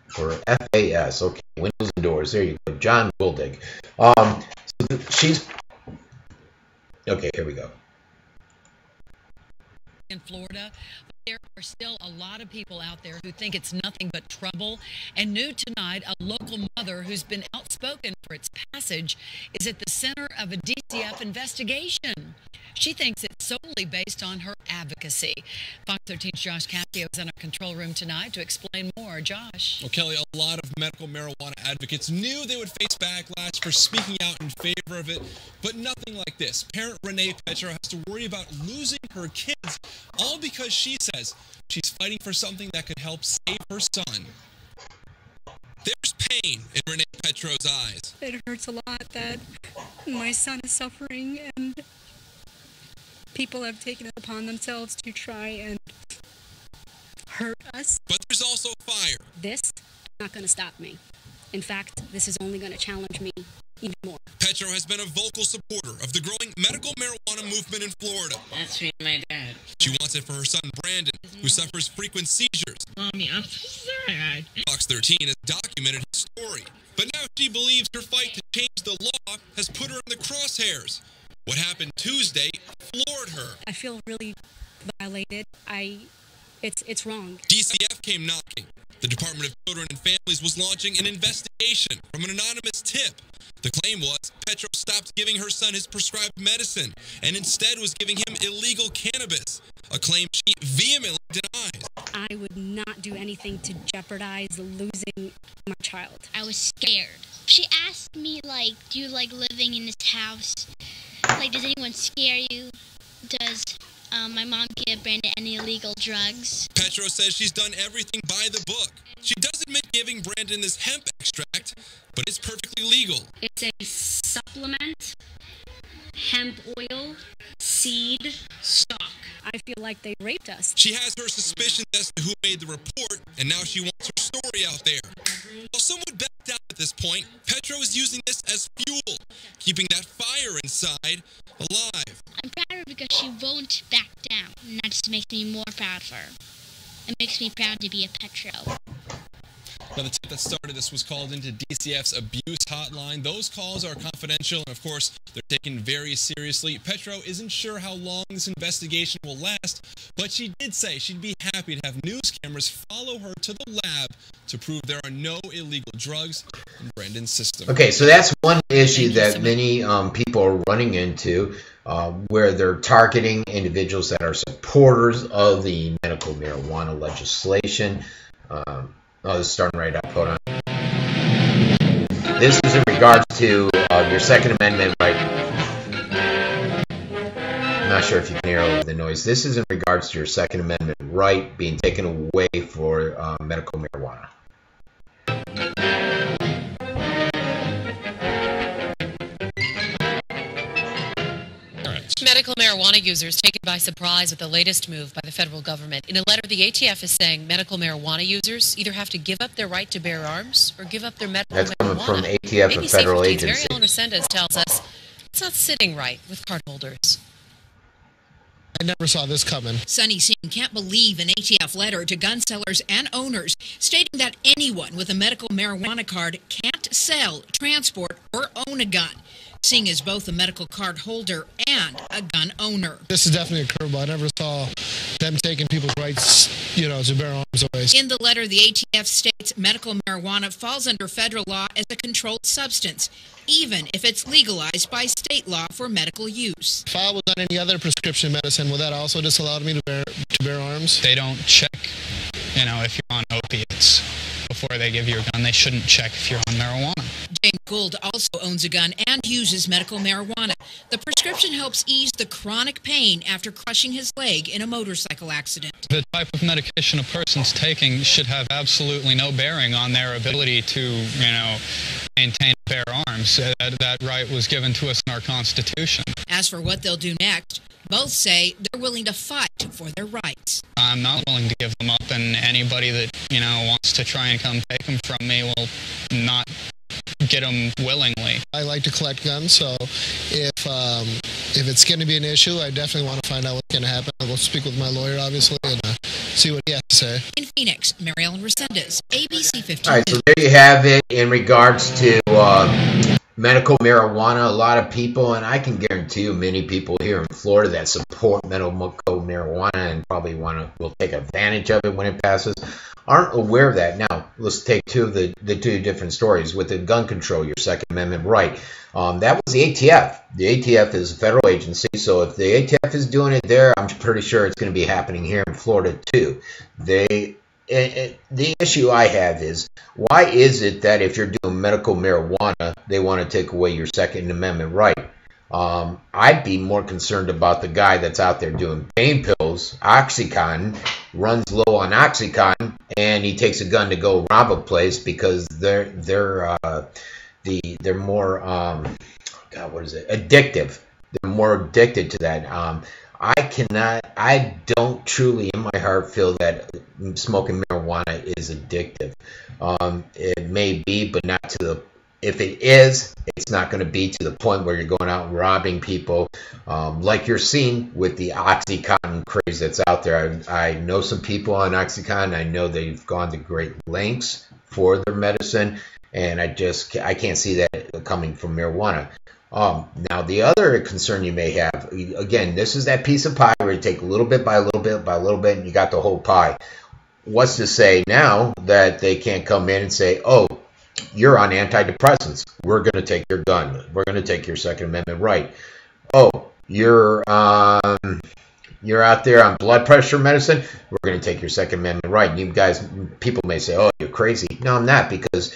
for FAS. Okay, windows and doors. There you go. John Wildig. So she's... Okay, here we go. In Florida, but there are still a lot of people out there who think it's nothing but trouble. And new tonight, a local mother who's been outspoken for its passage is at the center of a DCF investigation. She thinks it's solely based on her advocacy. Fox 13's Josh Capio is in our control room tonight to explain more. Josh. Well, Kelly, a lot of medical marijuana advocates knew they would face backlash for speaking out in favor of it, but nothing like this. Parent Renee Petro has to worry about losing her kids, all because she says she's fighting for something that could help save her son. There's pain in Renee Petro's eyes. It hurts a lot that my son is suffering, and people have taken it upon themselves to try and hurt us. But there's also fire. This is not going to stop me. In fact, this is only going to challenge me even more. Petro has been a vocal supporter of the growing medical marijuana movement in Florida. That's me and my dad. She wants it for her son Brandon, who suffers frequent seizures. Mommy, I'm so sad. Fox 13 has documented his story, but now she believes her fight to change the law has put her in the crosshairs. What happened Tuesday floored her. I feel really violated. I It's wrong. DCF came knocking. The Department of Children and Families was launching an investigation from an anonymous tip. The claim was Petro stopped giving her son his prescribed medicine and instead was giving him illegal cannabis, a claim she vehemently denies. I would not do anything to jeopardize losing my child. I was scared. She asked me, like, do you like living in this house? Like, does anyone scare you? Does my mom give Brandon any illegal drugs? Petro says she's done everything by the book. She does admit giving Brandon this hemp extract, but it's perfectly legal. It's a supplement, hemp oil, seed, stock. I feel like they raped us. She has her suspicions as to who made the report, and now she wants her story out there. While some would back down at this point, Petro is using this as fuel, keeping that fire inside alive. I'm proud of her because she won't back down, and that just makes me more proud of her. It makes me proud to be a Petro. Now, the tip that started this was called into DCF's abuse hotline. Those calls are confidential, and of course, they're taken very seriously. Petro isn't sure how long this investigation will last, but she did say she'd be happy to have news cameras follow her to the lab to prove there are no illegal drugs in Brandon's system. Okay, so that's one issue that many people are running into, where they're targeting individuals that are supporters of the medical marijuana legislation. Oh, this is starting right up. Hold on. This is in regards to your Second Amendment right. I'm not sure if you can hear over the noise. This is in regards to your Second Amendment right being taken away for medical marijuana. Medical marijuana users taken by surprise with the latest move by the federal government. In a letter, the ATF is saying medical marijuana users either have to give up their right to bear arms or give up their medical marijuana. That's coming from ATF, a federal agency. Mariel Resendez tells us it's not sitting right with cardholders. I never saw this coming. Sunny Singh can't believe an ATF letter to gun sellers and owners stating that anyone with a medical marijuana card can't sell, transport, or own a gun. Singh is both a medical card holder and a gun owner. This is definitely a curveball. I never saw them taking people's rights, to bear arms away. In the letter, the ATF states medical marijuana falls under federal law as a controlled substance, even if it's legalized by state law for medical use. If I was on any other prescription medicine, would that also disallow me to bear arms? They don't check, if you're on opiates. Before they give you a gun, they shouldn't check if you're on marijuana. James Gould also owns a gun and uses medical marijuana. The prescription helps ease the chronic pain after crushing his leg in a motorcycle accident. The type of medication a person's taking should have absolutely no bearing on their ability to, maintain bear arms. That right was given to us in our Constitution. As for what they'll do next, both say they're willing to fight for their rights. I'm not willing to give them up, and anybody that, wants to try and come take them from me will not get them willingly. I like to collect guns, so if it's going to be an issue, I definitely want to find out what's going to happen. I'll go speak with my lawyer, obviously, and see what he has to say. In Phoenix, Mariel Resendez, ABC 15. All right, so there you have it in regards to medical marijuana. A lot of people, and I can guarantee you many people here in Florida that support medical marijuana and probably will take advantage of it when it passes, aren't aware of that. Now, let's take the two different stories. With the gun control, your Second Amendment right. That was the ATF. The ATF is a federal agency, so if the ATF is doing it there, I'm pretty sure it's going to be happening here in Florida too. The issue I have is, why is it that if you're doing medical marijuana, they want to take away your Second Amendment right? I'd be more concerned about the guy that's out there doing pain pills, Oxycontin, runs low on Oxycontin, and he takes a gun to go rob a place because they're more addictive. They're more addicted to that. I don't truly in my heart feel that smoking marijuana is addictive. It may be, but not to the, if it is, it's not going to be to the point where you're going out and robbing people like you're seeing with the Oxycontin craze that's out there. I know some people on Oxycontin. I know they've gone to great lengths for their medicine, and I can't see that coming from marijuana. Now, the other concern you may have, again, this is that piece of pie where you take a little bit by a little bit by a little bit, and you got the whole pie. What's to say now that they can't come in and say, oh, you're on antidepressants, we're going to take your gun, we're going to take your Second Amendment right. Oh, you're out there on blood pressure medicine, we're going to take your Second Amendment right. And you guys, people may say, oh, you're crazy. No, I'm not, because,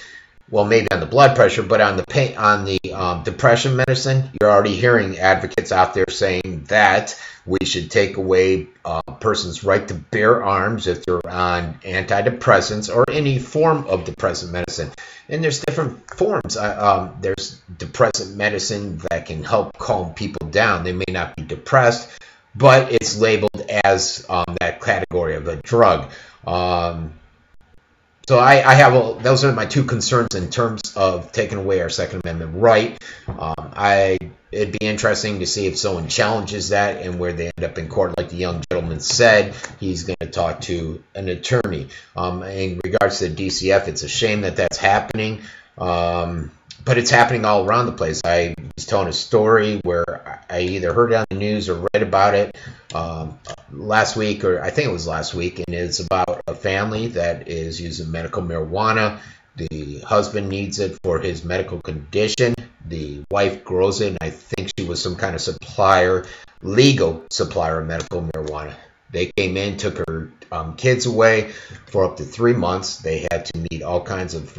well, maybe on the blood pressure, but on the depression medicine, you're already hearing advocates out there saying that we should take away a person's right to bear arms if they're on antidepressants or any form of depressant medicine. And there's different forms. There's depressant medicine that can help calm people down. They may not be depressed, but it's labeled as that category of a drug. So I have those are my two concerns in terms of taking away our Second Amendment right. It'd be interesting to see if someone challenges that and where they end up in court. Like the young gentleman said, he's going to talk to an attorney. In regards to the DCF, it's a shame that that's happening, but it's happening all around the place. I was telling a story where I either heard it on the news or read about it last week, or I think it was last week, and it's about a family that is using medical marijuana. The husband needs it for his medical condition. The wife grows it, and I think she was some kind of supplier, legal supplier of medical marijuana. They came in, took her kids away for up to 3 months. They had to meet all kinds of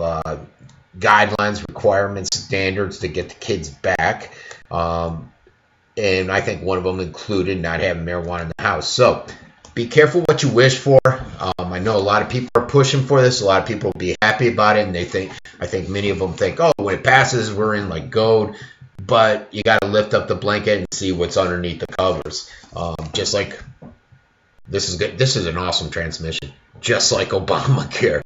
guidelines, requirements, standards to get the kids back. And I think one of them included not having marijuana in the house. So be careful what you wish for. I know a lot of people are pushing for this. A lot of people will be happy about it, and I think many of them think, oh, when it passes, we're in like gold. But you got to lift up the blanket and see what's underneath the covers. Just like this is good. This is an awesome transmission. Just like Obamacare.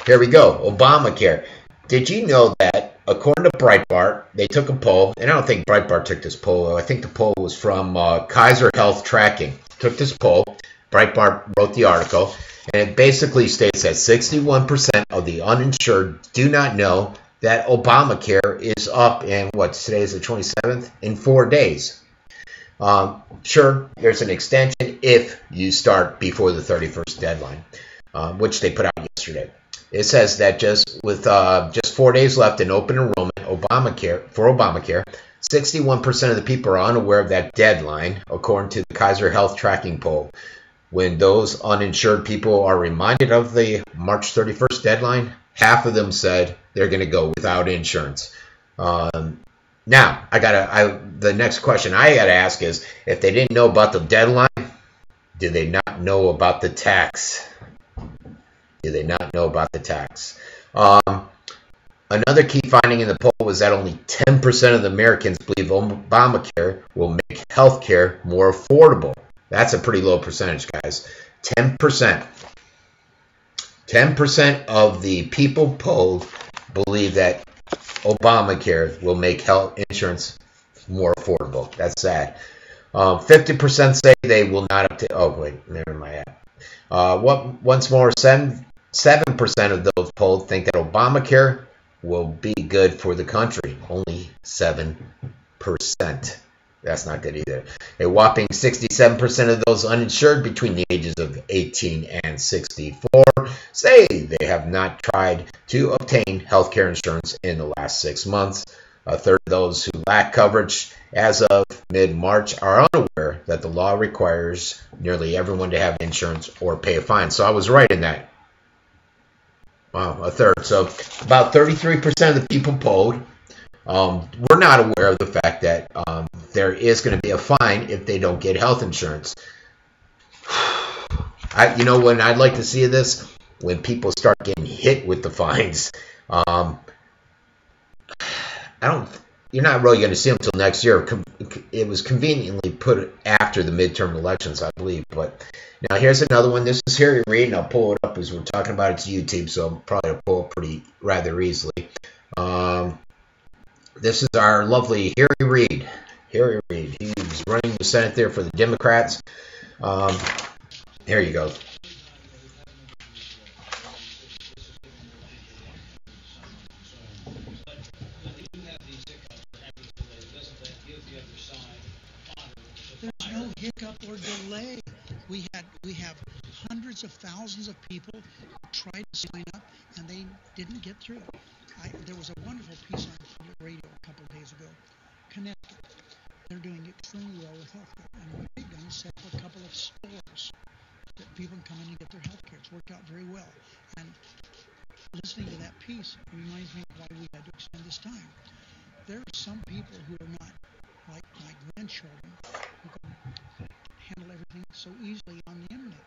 Here we go. Obamacare. Did you know that according to Breitbart, they took a poll, and I don't think Breitbart took this poll. I think the poll was from Kaiser Health Tracking. Took this poll. Breitbart wrote the article, and it basically states that 61% of the uninsured do not know that Obamacare is up in, today is the 27th? In 4 days. Sure, there's an extension if you start before the 31st deadline, which they put out yesterday. It says that just 4 days left in open enrollment for Obamacare, 61% of the people are unaware of that deadline, according to the Kaiser Health Tracking poll. When those uninsured people are reminded of the March 31st deadline, half of them said they're going to go without insurance. Now, the next question I got to ask is, if they didn't know about the deadline, do they not know about the tax? Do they not know about the tax? Another key finding in the poll was that only 10% of the Americans believe Obamacare will make health care more affordable. That's a pretty low percentage, guys. 10%. 10% of the people polled believe that Obamacare will make health insurance more affordable. That's sad. 50% say they will not obtain. Oh, wait, where am I at? Once more, 7% of those polled think that Obamacare will be good for the country. Only 7%. That's not good either. A whopping 67% of those uninsured between the ages of 18 and 64 say they have not tried to obtain health care insurance in the last 6 months. A third of those who lack coverage as of mid-March are unaware that the law requires nearly everyone to have insurance or pay a fine. So I was right in that. Wow, a third. So about 33% of the people polled were not aware of the fact that there is going to be a fine if they don't get health insurance. When I'd like to see this, when people start getting hit with the fines. You're not really going to see them until next year. It was conveniently put after the midterm elections, I believe. But now here's another one. This is Harry Reid, and I'll pull it up as we're talking about it to YouTube, so I'm probably going to pull it rather easily. This is our lovely Harry Reid. Harry Reid. He's running the Senate there for the Democrats. Here you go. We have hundreds of thousands of people who tried to sign up and they didn't get through. There was a wonderful piece on public radio a couple of days ago. Connecticut, they're doing extremely well with healthcare, and what they've done is set up a couple of stores that people can come in and get their healthcare. It's worked out very well. And listening to that piece reminds me of why we had to extend this time. There are some people who are not like my grandchildren who can handle everything so easily on the internet.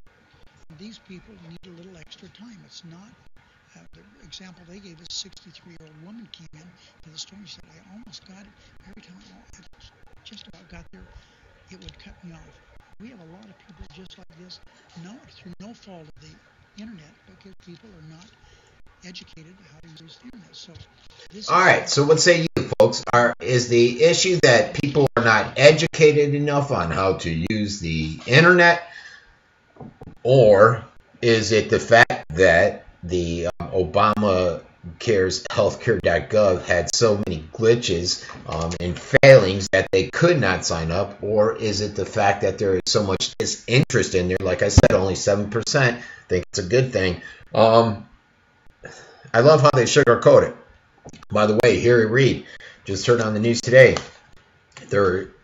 And these people need a little extra time. It's not the example they gave is a 63-year-old woman came in to the store and said, I almost got it. Every time I just about got there, it would cut me off. We have a lot of people just like this, not through no fault of the internet, because people are not educated how to use the internet. So this all right, so what say you folks? Is the issue that people are not educated enough on how to use the internet, or is it the fact that the Obamacare's healthcare.gov had so many glitches and failings that they could not sign up, or is it the fact that there is so much disinterest in there? Like I said, only 7% think it's a good thing. I love how they sugarcoat it. By the way, Harry Reid just heard on the news today,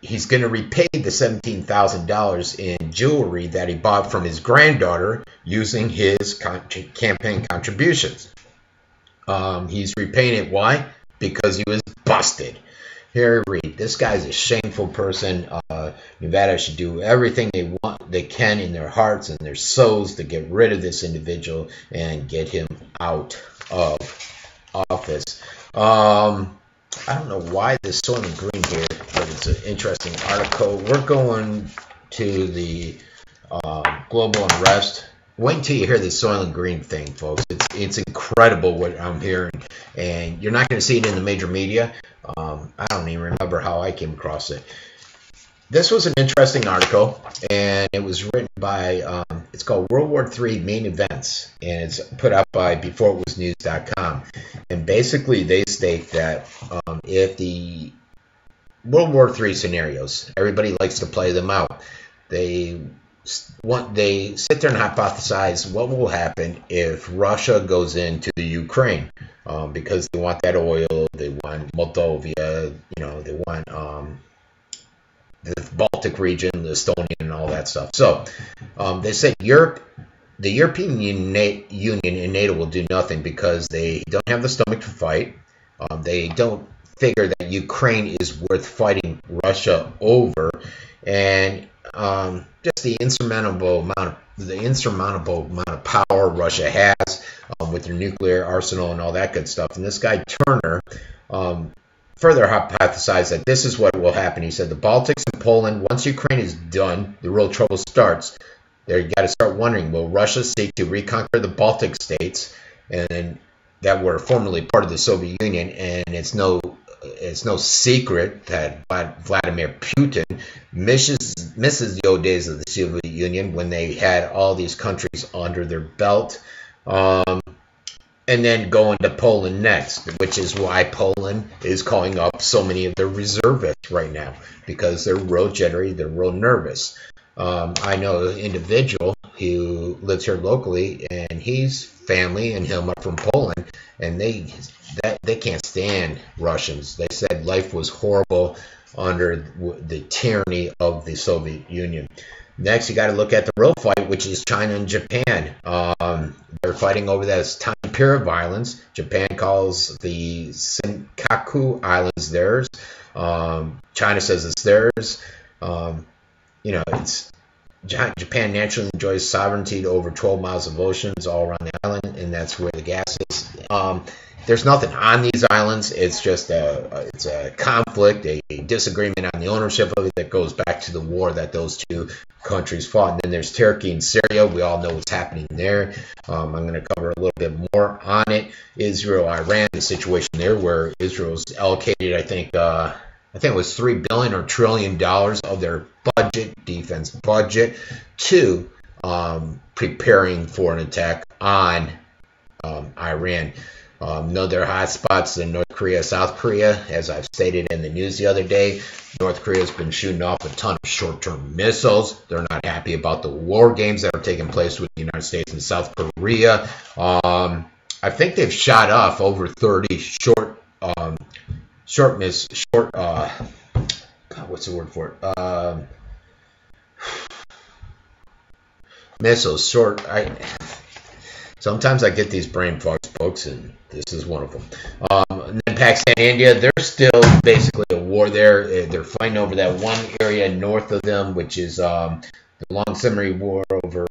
he's going to repay the $17,000 in jewelry that he bought from his granddaughter using his campaign contributions. He's repaying it. Why? Because he was busted. Harry Reid, this guy's a shameful person. Nevada should do everything they can in their hearts and their souls to get rid of this individual and get him out of office. I don't know why this Soil and Green here, but it's an interesting article. We're going to the global unrest. Wait until you hear the Soil and Green thing, folks. It's incredible what I'm hearing, and you're not going to see it in the major media. I don't even remember how I came across it. This was an interesting article, and it was written by, it's called World War III Main Events, and it's put out by beforeitwasnews.com. And basically they state that if the World War III scenarios, everybody likes to play them out, they sit there and hypothesize what will happen if Russia goes into the Ukraine, because they want that oil, they want Moldova, they want the Baltic region, the Estonian, and all that stuff. So they said the European Union and NATO will do nothing because they don't have the stomach to fight. They don't figure that Ukraine is worth fighting Russia over, and just the insurmountable amount of power Russia has with their nuclear arsenal and all that good stuff. And this guy Turner further hypothesized that this is what will happen. He said the Baltics and Poland, once Ukraine is done, the real trouble starts. They got to start wondering, will Russia seek to reconquer the Baltic states and that were formerly part of the Soviet Union? And it's no secret that Vladimir Putin misses the old days of the Soviet Union when they had all these countries under their belt. And then going to Poland next, which is why Poland is calling up so many of their reservists right now, because they're real jittery, they're real nervous. I know an individual who lives here locally, and his family and him are from Poland, and they can't stand Russians. They said life was horrible under the tyranny of the Soviet Union. Next, you got to look at the real fight, which is China and Japan. They're fighting over this tiny pier of islands. Japan calls the Senkaku Islands theirs. China says it's theirs. Japan naturally enjoys sovereignty to over 12 miles of oceans all around the island, and that's where the gas is. There's nothing on these islands. It's just it's a conflict, a disagreement on the ownership of it that goes back to the war that those two countries fought. And then there's Turkey and Syria. We all know what's happening there. I'm going to cover a little bit more on it. Israel, Iran, the situation there where Israel's allocated, I think it was $3 billion or $1 trillion of their defense budget, to preparing for an attack on Iran. Know their hot spots in North Korea, South Korea. As I've stated in the news the other day, North Korea has been shooting off a ton of short-term missiles. They're not happy about the war games that are taking place with the United States and South Korea. I think they've shot off over 30 what's the word for it? Missiles. Sometimes I get these brain fogs, folks, and this is one of them. And then Pakistan, India, they're still basically a war there. They're fighting over that one area north of them, which is the long simmering war over,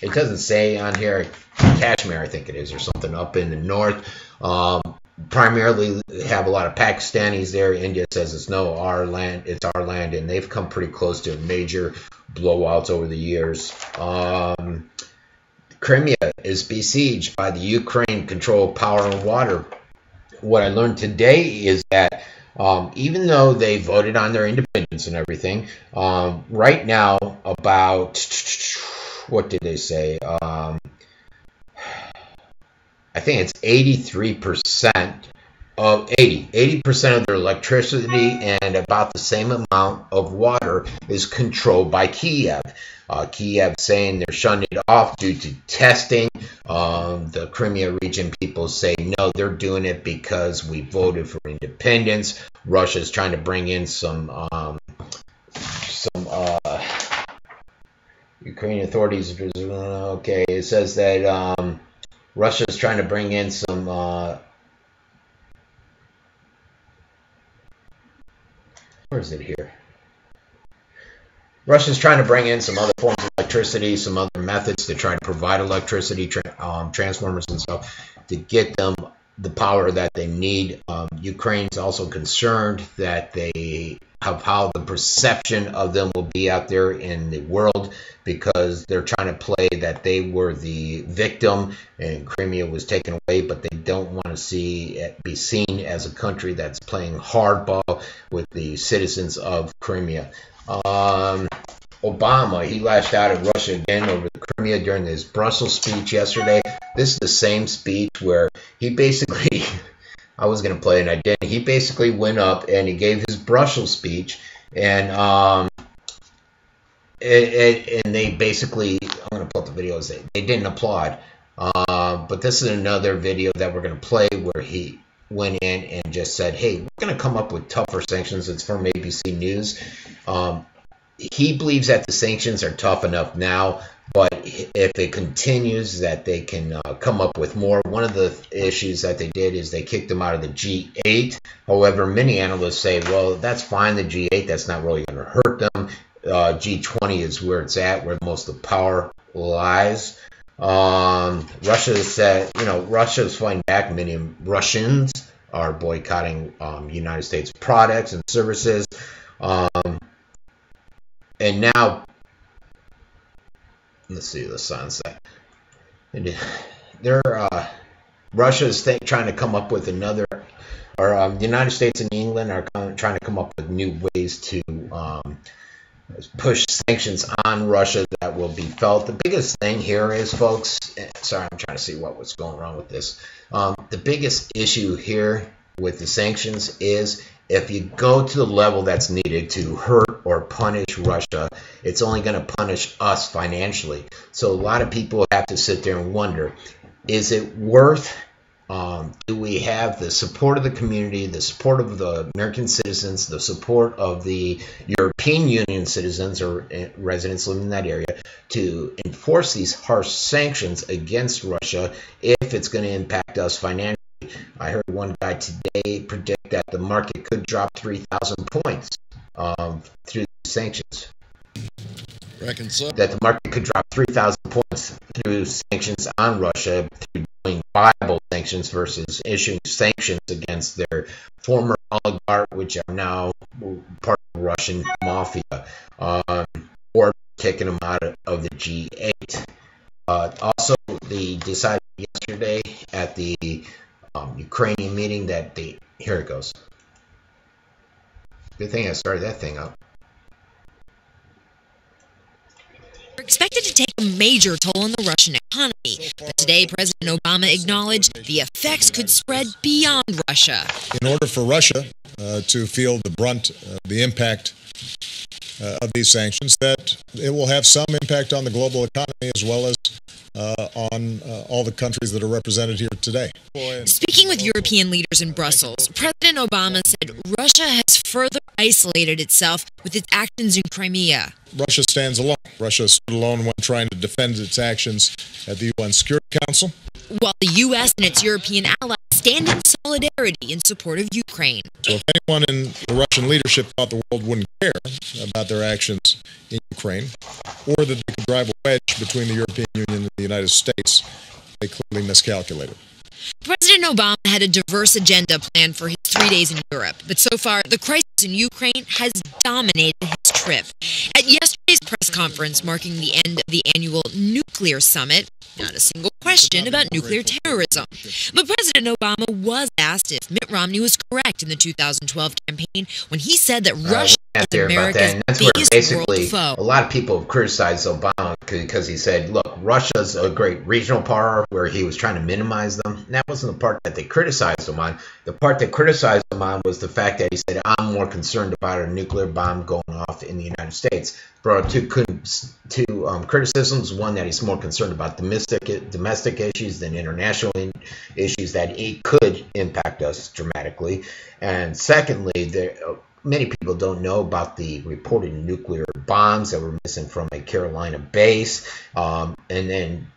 it doesn't say on here, Kashmir, I think it is, or something up in the north. Primarily have a lot of Pakistanis there. India says it's our land, and they've come pretty close to major blowouts over the years. Crimea is besieged by the Ukraine control power and water. What I learned today is that even though they voted on their independence and everything, right now about, what did they say? I think it's 80% of their electricity and about the same amount of water is controlled by Kiev. Kiev saying they're shutting it off due to testing. The Crimea region people say no, they're doing it because we voted for independence. Russia's trying to bring in some Ukrainian authorities. Okay, it says that Russia's trying to bring in some where is it here? Russia's trying to bring in some other forms of electricity, some other methods to try to provide electricity, transformers and stuff, to get them the power that they need. Ukraine's also concerned that they have how the perception of them will be out there in the world, because they're trying to play that they were the victim and Crimea was taken away, but they don't want to be seen as a country that's playing hardball with the citizens of Crimea. Obama, he lashed out at Russia again over the Crimea during his Brussels speech yesterday. This is the same speech where he basically, I was going to play and I didn't. He basically went up and he gave his Brussels speech, and they basically, I'm going to pull up the videos, they didn't applaud. But this is another video that we're going to play where he went in and just said, hey, we're going to come up with tougher sanctions. It's from ABC News. He believes that the sanctions are tough enough now, but if it continues, that they can come up with more. One of the issues that they did is they kicked them out of the G8. However, many analysts say, well, that's fine, the G8, that's not really going to hurt them. G20 is where it's at, where most of the power lies. Russia said, Russia's fighting back. Many Russians are boycotting United States products and services. And now, let's see the sunset. Russia's trying to come up with another, or the United States and England are trying to come up with new ways to push sanctions on Russia that will be felt. The biggest thing here is, folks, sorry, I'm trying to see what was going wrong with this. The biggest issue here with the sanctions is if you go to the level that's needed to hurt or punish Russia, it's only going to punish us financially. So a lot of people have to sit there and wonder, is it worth, do we have the support of the community, the support of the American citizens, the support of the European Union citizens or residents living in that area to enforce these harsh sanctions against Russia if it's going to impact us financially? I heard one guy today predict that the market could drop 3,000 points through sanctions. Reckon so. That the market could drop 3,000 points through sanctions on Russia, through doing viable sanctions versus issuing sanctions against their former oligarch, which are now part of the Russian mafia, or kicking them out of the G8. Also, they decided yesterday at the Ukrainian meeting that here it goes. Good thing I started that thing up. Are expected to take a major toll on the Russian economy. But today, President Obama acknowledged the effects could spread beyond Russia. In order for Russia to feel the brunt, the impact of these sanctions, that it will have some impact on the global economy as well as on all the countries that are represented here today. Speaking with European leaders in Brussels, President Obama said Russia has further isolated itself with its actions in Crimea. Russia stands alone. Russia stood alone when trying to defend its actions at the UN Security Council, while the U.S. and its European allies stand in solidarity in support of Ukraine. So if anyone in the Russian leadership thought the world wouldn't care about their actions in Ukraine, or that they could drive a wedge between the European Union and the United States, they clearly miscalculated. President Obama had a diverse agenda planned for his 3 days in Europe, but so far, the crisis in Ukraine has dominated his trip. At yesterday's press conference marking the end of the annual nuclear summit, not a single question about nuclear terrorism. But President Obama was asked if Mitt Romney was correct in the 2012 campaign when he said that Russia is America's biggest world foe. A lot of people have criticized Obama because he said, look, Russia's a great regional power, where he was trying to minimize them. And that wasn't the part that they criticized him on. The part that criticized him on was the fact that he said, I'm more concerned about a nuclear bomb going off in the United States. Brought two criticisms. One, that he's more concerned about domestic issues than international issues, that it could impact us dramatically. And secondly, many people don't know about the reported nuclear bombs that were missing from a Carolina base. And then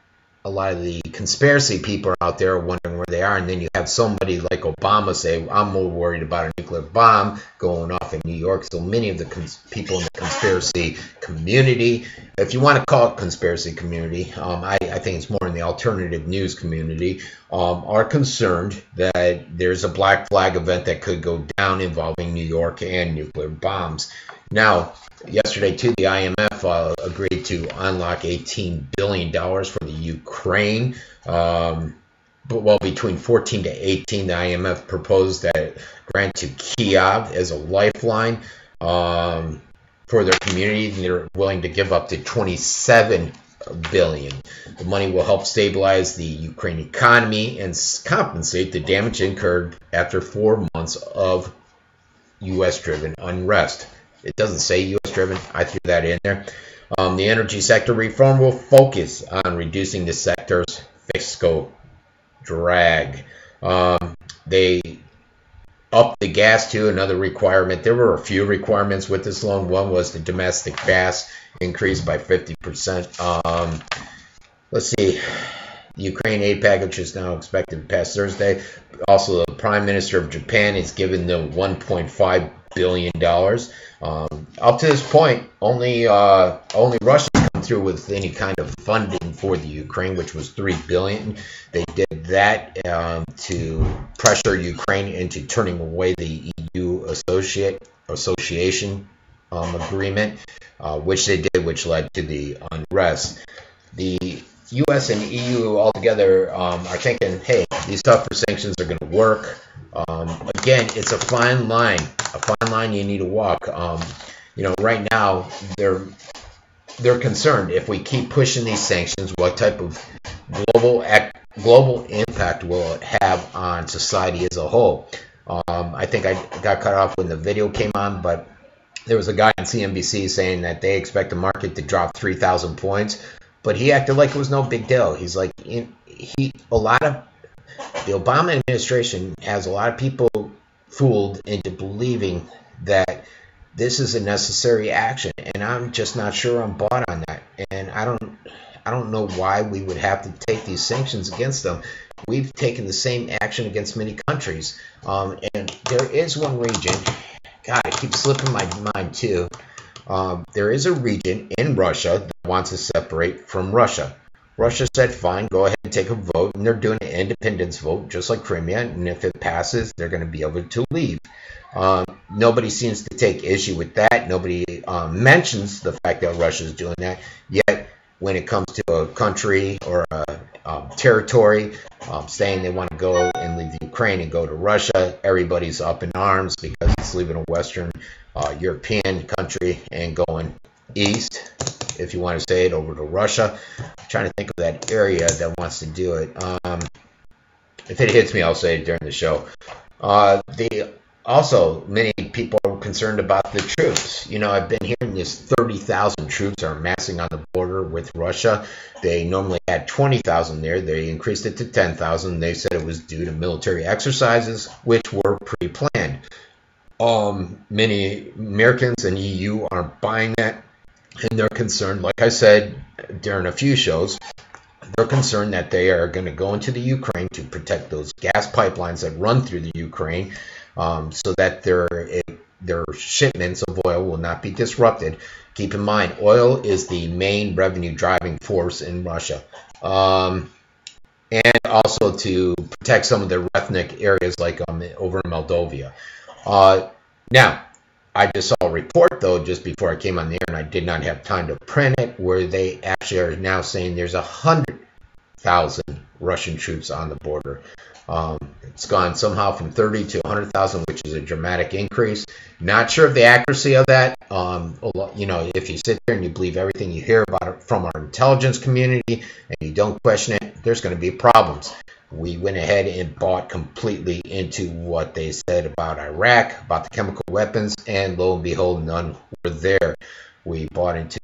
a lot of the conspiracy people are out there wondering where they are. And then you have somebody like Obama say, I'm more worried about a nuclear bomb going off in New York. So many of the people in the conspiracy community, if you want to call it conspiracy community, I think it's more in the alternative news community, are concerned that there's a black flag event that could go down involving New York and nuclear bombs. Now, yesterday, too, the IMF agreed to unlock $18 billion for the Ukraine. But between 14 to 18, the IMF proposed that grant to Kiev as a lifeline for their community, and they're willing to give up to $27 billion. The money will help stabilize the Ukraine economy and compensate the damage incurred after 4 months of U.S.-driven unrest. It doesn't say U.S.-driven. I threw that in there. The energy sector reform will focus on reducing the sector's fiscal drag. They upped the gas to another requirement. There were a few requirements with this loan. One was the domestic gas increased by 50%. Let's see. The Ukraine aid package is now expected to pass Thursday. Also, the Prime Minister of Japan is given the $1.5 billion. Up to this point, only Russia come through with any kind of funding for the Ukraine, which was $3 billion. They did that to pressure Ukraine into turning away the EU association agreement, which they did, which led to the unrest. The U.S. and EU altogether are thinking, hey, these tougher sanctions are going to work. Again, it's a fine line you need to walk. Right now they're concerned if we keep pushing these sanctions, what type of global impact will it have on society as a whole? I think I got cut off when the video came on, but there was a guy on CNBC saying that they expect the market to drop 3,000 points, but he acted like it was no big deal. He's like, the Obama administration has a lot of people fooled into believing that this is a necessary action, and I'm just not sure I'm bought on that. And I don't know why we would have to take these sanctions against them. We've taken the same action against many countries, and there is one region. God, it keeps slipping my mind too. There is a region in Russia that wants to separate from Russia. Russia said, fine, go ahead and take a vote, and they're doing an independence vote, just like Crimea, and if it passes, they're going to be able to leave. Nobody seems to take issue with that. Nobody mentions the fact that Russia is doing that. Yet, when it comes to a country or a territory saying they want to go and leave the Ukraine and go to Russia, everybody's up in arms because it's leaving a Western European country and going east. if you want to say it, over to Russia. I'm trying to think of that area that wants to do it. If it hits me, I'll say it during the show. Also, many people are concerned about the troops. You know, I've been hearing this 30,000 troops are amassing on the border with Russia. They normally had 20,000 there. They increased it to 10,000. They said it was due to military exercises, which were pre-planned. Many Americans and EU aren't buying that, and they're concerned, like I said during a few shows, they're concerned that they are going to go into the Ukraine to protect those gas pipelines that run through the Ukraine, so that their shipments of oil will not be disrupted. Keep in mind, oil is the main revenue driving force in Russia, and also to protect some of their ethnic areas like over in Moldova. Now, I just saw a report, though, just before I came on the air, and I did not have time to print it, where they actually are now saying there's 100,000 Russian troops on the border. It's gone somehow from 30 to 100,000, which is a dramatic increase. Not sure of the accuracy of that. You know, if you sit there and you believe everything you hear about it from our intelligence community and you don't question it, there's going to be problems. We went ahead and bought completely into what they said about Iraq, about the chemical weapons, and lo and behold, none were there. We bought into,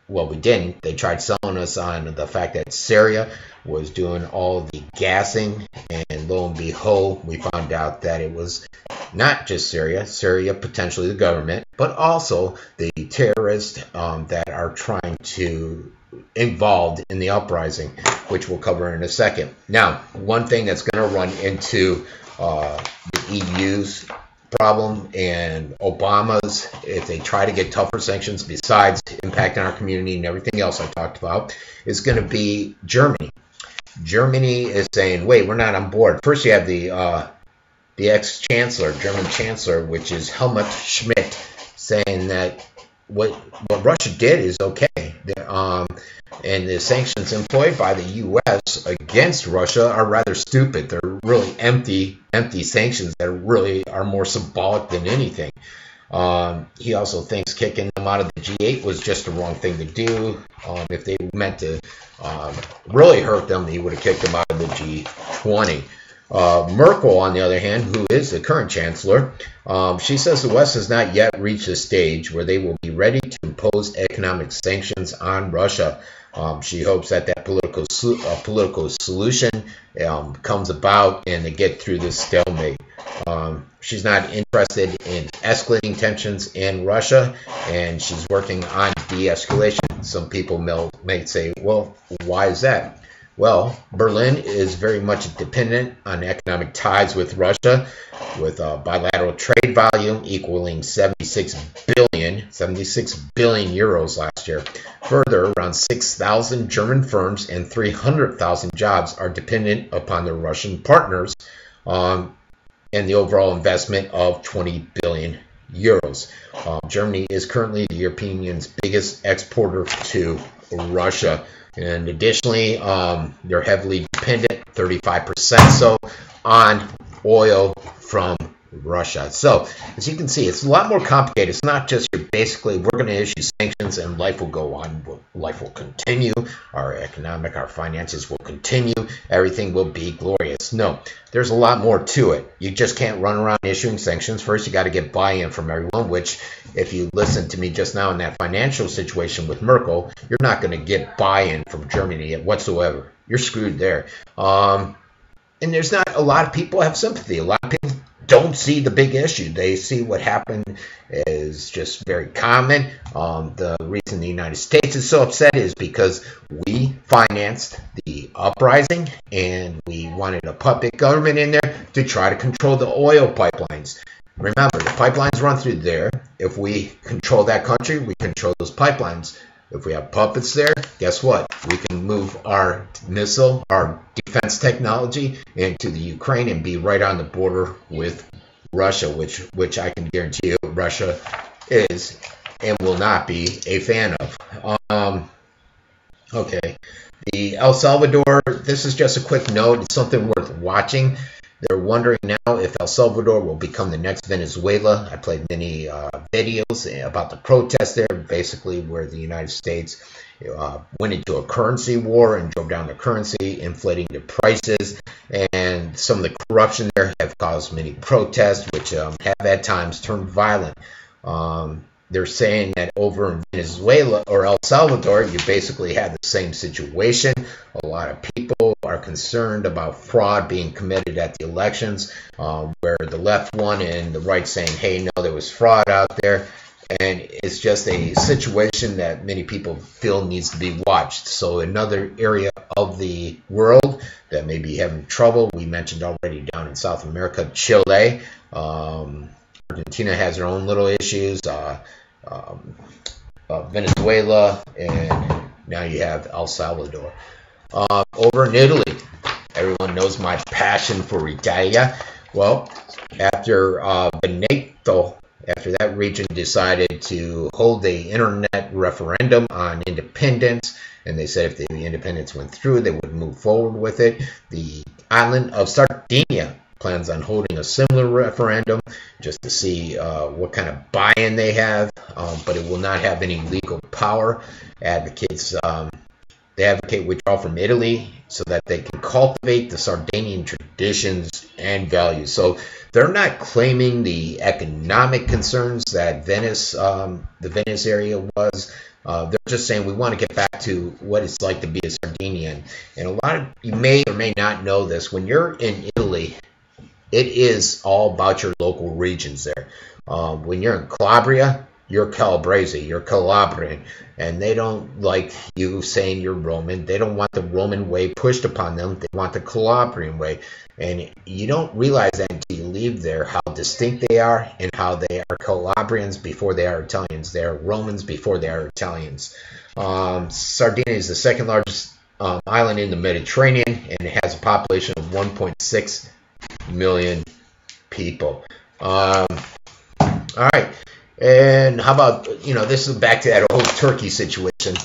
well, we didn't. They tried selling us on the fact that Syria was doing all the gassing, and lo and behold, we found out that it was not just Syria potentially the government, but also the terrorists that are trying to involved in the uprising, which we'll cover in a second. Now, one thing that's going to run into the EU's problem and Obama's, if they try to get tougher sanctions besides impacting our community and everything else I talked about, is going to be Germany. Germany is saying, wait, we're not on board. First you have the ex-chancellor, German chancellor, which is Helmut Schmidt, saying that what Russia did is okay. And the sanctions employed by the U.S. against Russia are rather stupid. They're really empty sanctions that really are more symbolic than anything. He also thinks kicking them out of the G8 was just the wrong thing to do. If they meant to really hurt them, he would have kicked them out of the G20. Merkel, on the other hand, who is the current chancellor, she says the West has not yet reached a stage where they will be ready to impose economic sanctions on Russia. She hopes that political solution comes about and they get through this stalemate. She's not interested in escalating tensions in Russia, and she's working on de-escalation. Some people may say, well, why is that? Well, Berlin is very much dependent on economic ties with Russia, with bilateral trade volume equaling 76 billion euros last year. Further, around 6,000 German firms and 300,000 jobs are dependent upon their Russian partners, and the overall investment of 20 billion euros. Germany is currently the European Union's biggest exporter to Russia. And additionally, they're heavily dependent, 35% so, on oil from Russia. So, as you can see, it's a lot more complicated. It's not just basically we're going to issue sanctions and life will go on. Life will continue. Our finances will continue. Everything will be glorious. No, there's a lot more to it. You just can't run around issuing sanctions. First, you got to get buy-in from everyone, which if you listen to me just now in that financial situation with Merkel, you're not going to get buy-in from Germany whatsoever. You're screwed there. And there's not a lot of people have sympathy. A lot of people don't see the big issue. They see what happened is just very common. The reason the United States is so upset is because we financed the uprising and we wanted a puppet government in there to try to control the oil pipelines. Remember, the pipelines run through there. If we control that country, we control those pipelines. If we have puppets there, guess what? We can move our missile, our defense technology into the Ukraine and be right on the border with Russia, which I can guarantee you Russia is and will not be a fan of. Okay. The El Salvador, this is just a quick note. It's something worth watching. They're wondering now if El Salvador will become the next Venezuela. I played many videos about the protests there, basically where the United States went into a currency war and drove down the currency, inflating the prices. And some of the corruption there have caused many protests, which have at times turned violent. They're saying that over in Venezuela or El Salvador, you basically have the same situation. A lot of people are concerned about fraud being committed at the elections, where the left won and the right saying, hey, no, there was fraud out there. And it's just a situation that many people feel needs to be watched. So another area of the world that may be having trouble, we mentioned already down in South America, Chile. Argentina has their own little issues, Venezuela, and now you have El Salvador. Over in Italy, everyone knows my passion for Italia. Well, after Veneto, after that region decided to hold the internet referendum on independence, and they said if the independence went through, they would move forward with it. The island of Sardinia plans on holding a similar referendum just to see what kind of buy-in they have, but it will not have any legal power. They advocate withdrawal from Italy so that they can cultivate the Sardinian traditions and values. So they're not claiming the economic concerns that Venice, the Venice area was. They're just saying we want to get back to what it's like to be a Sardinian. And a lot of you may or may not know this. When you're in Italy, it is all about your local regions there. When you're in Calabria, you're Calabrese, you're Calabrian, and they don't like you saying you're Roman. They don't want the Roman way pushed upon them. They want the Calabrian way. And you don't realize that until you leave there, how distinct they are and how they are Calabrians before they are Italians. They are Romans before they are Italians. Sardinia is the second largest island in the Mediterranean, and it has a population of 1.6 million people. All right. And how about, this is back to that whole Turkey situation.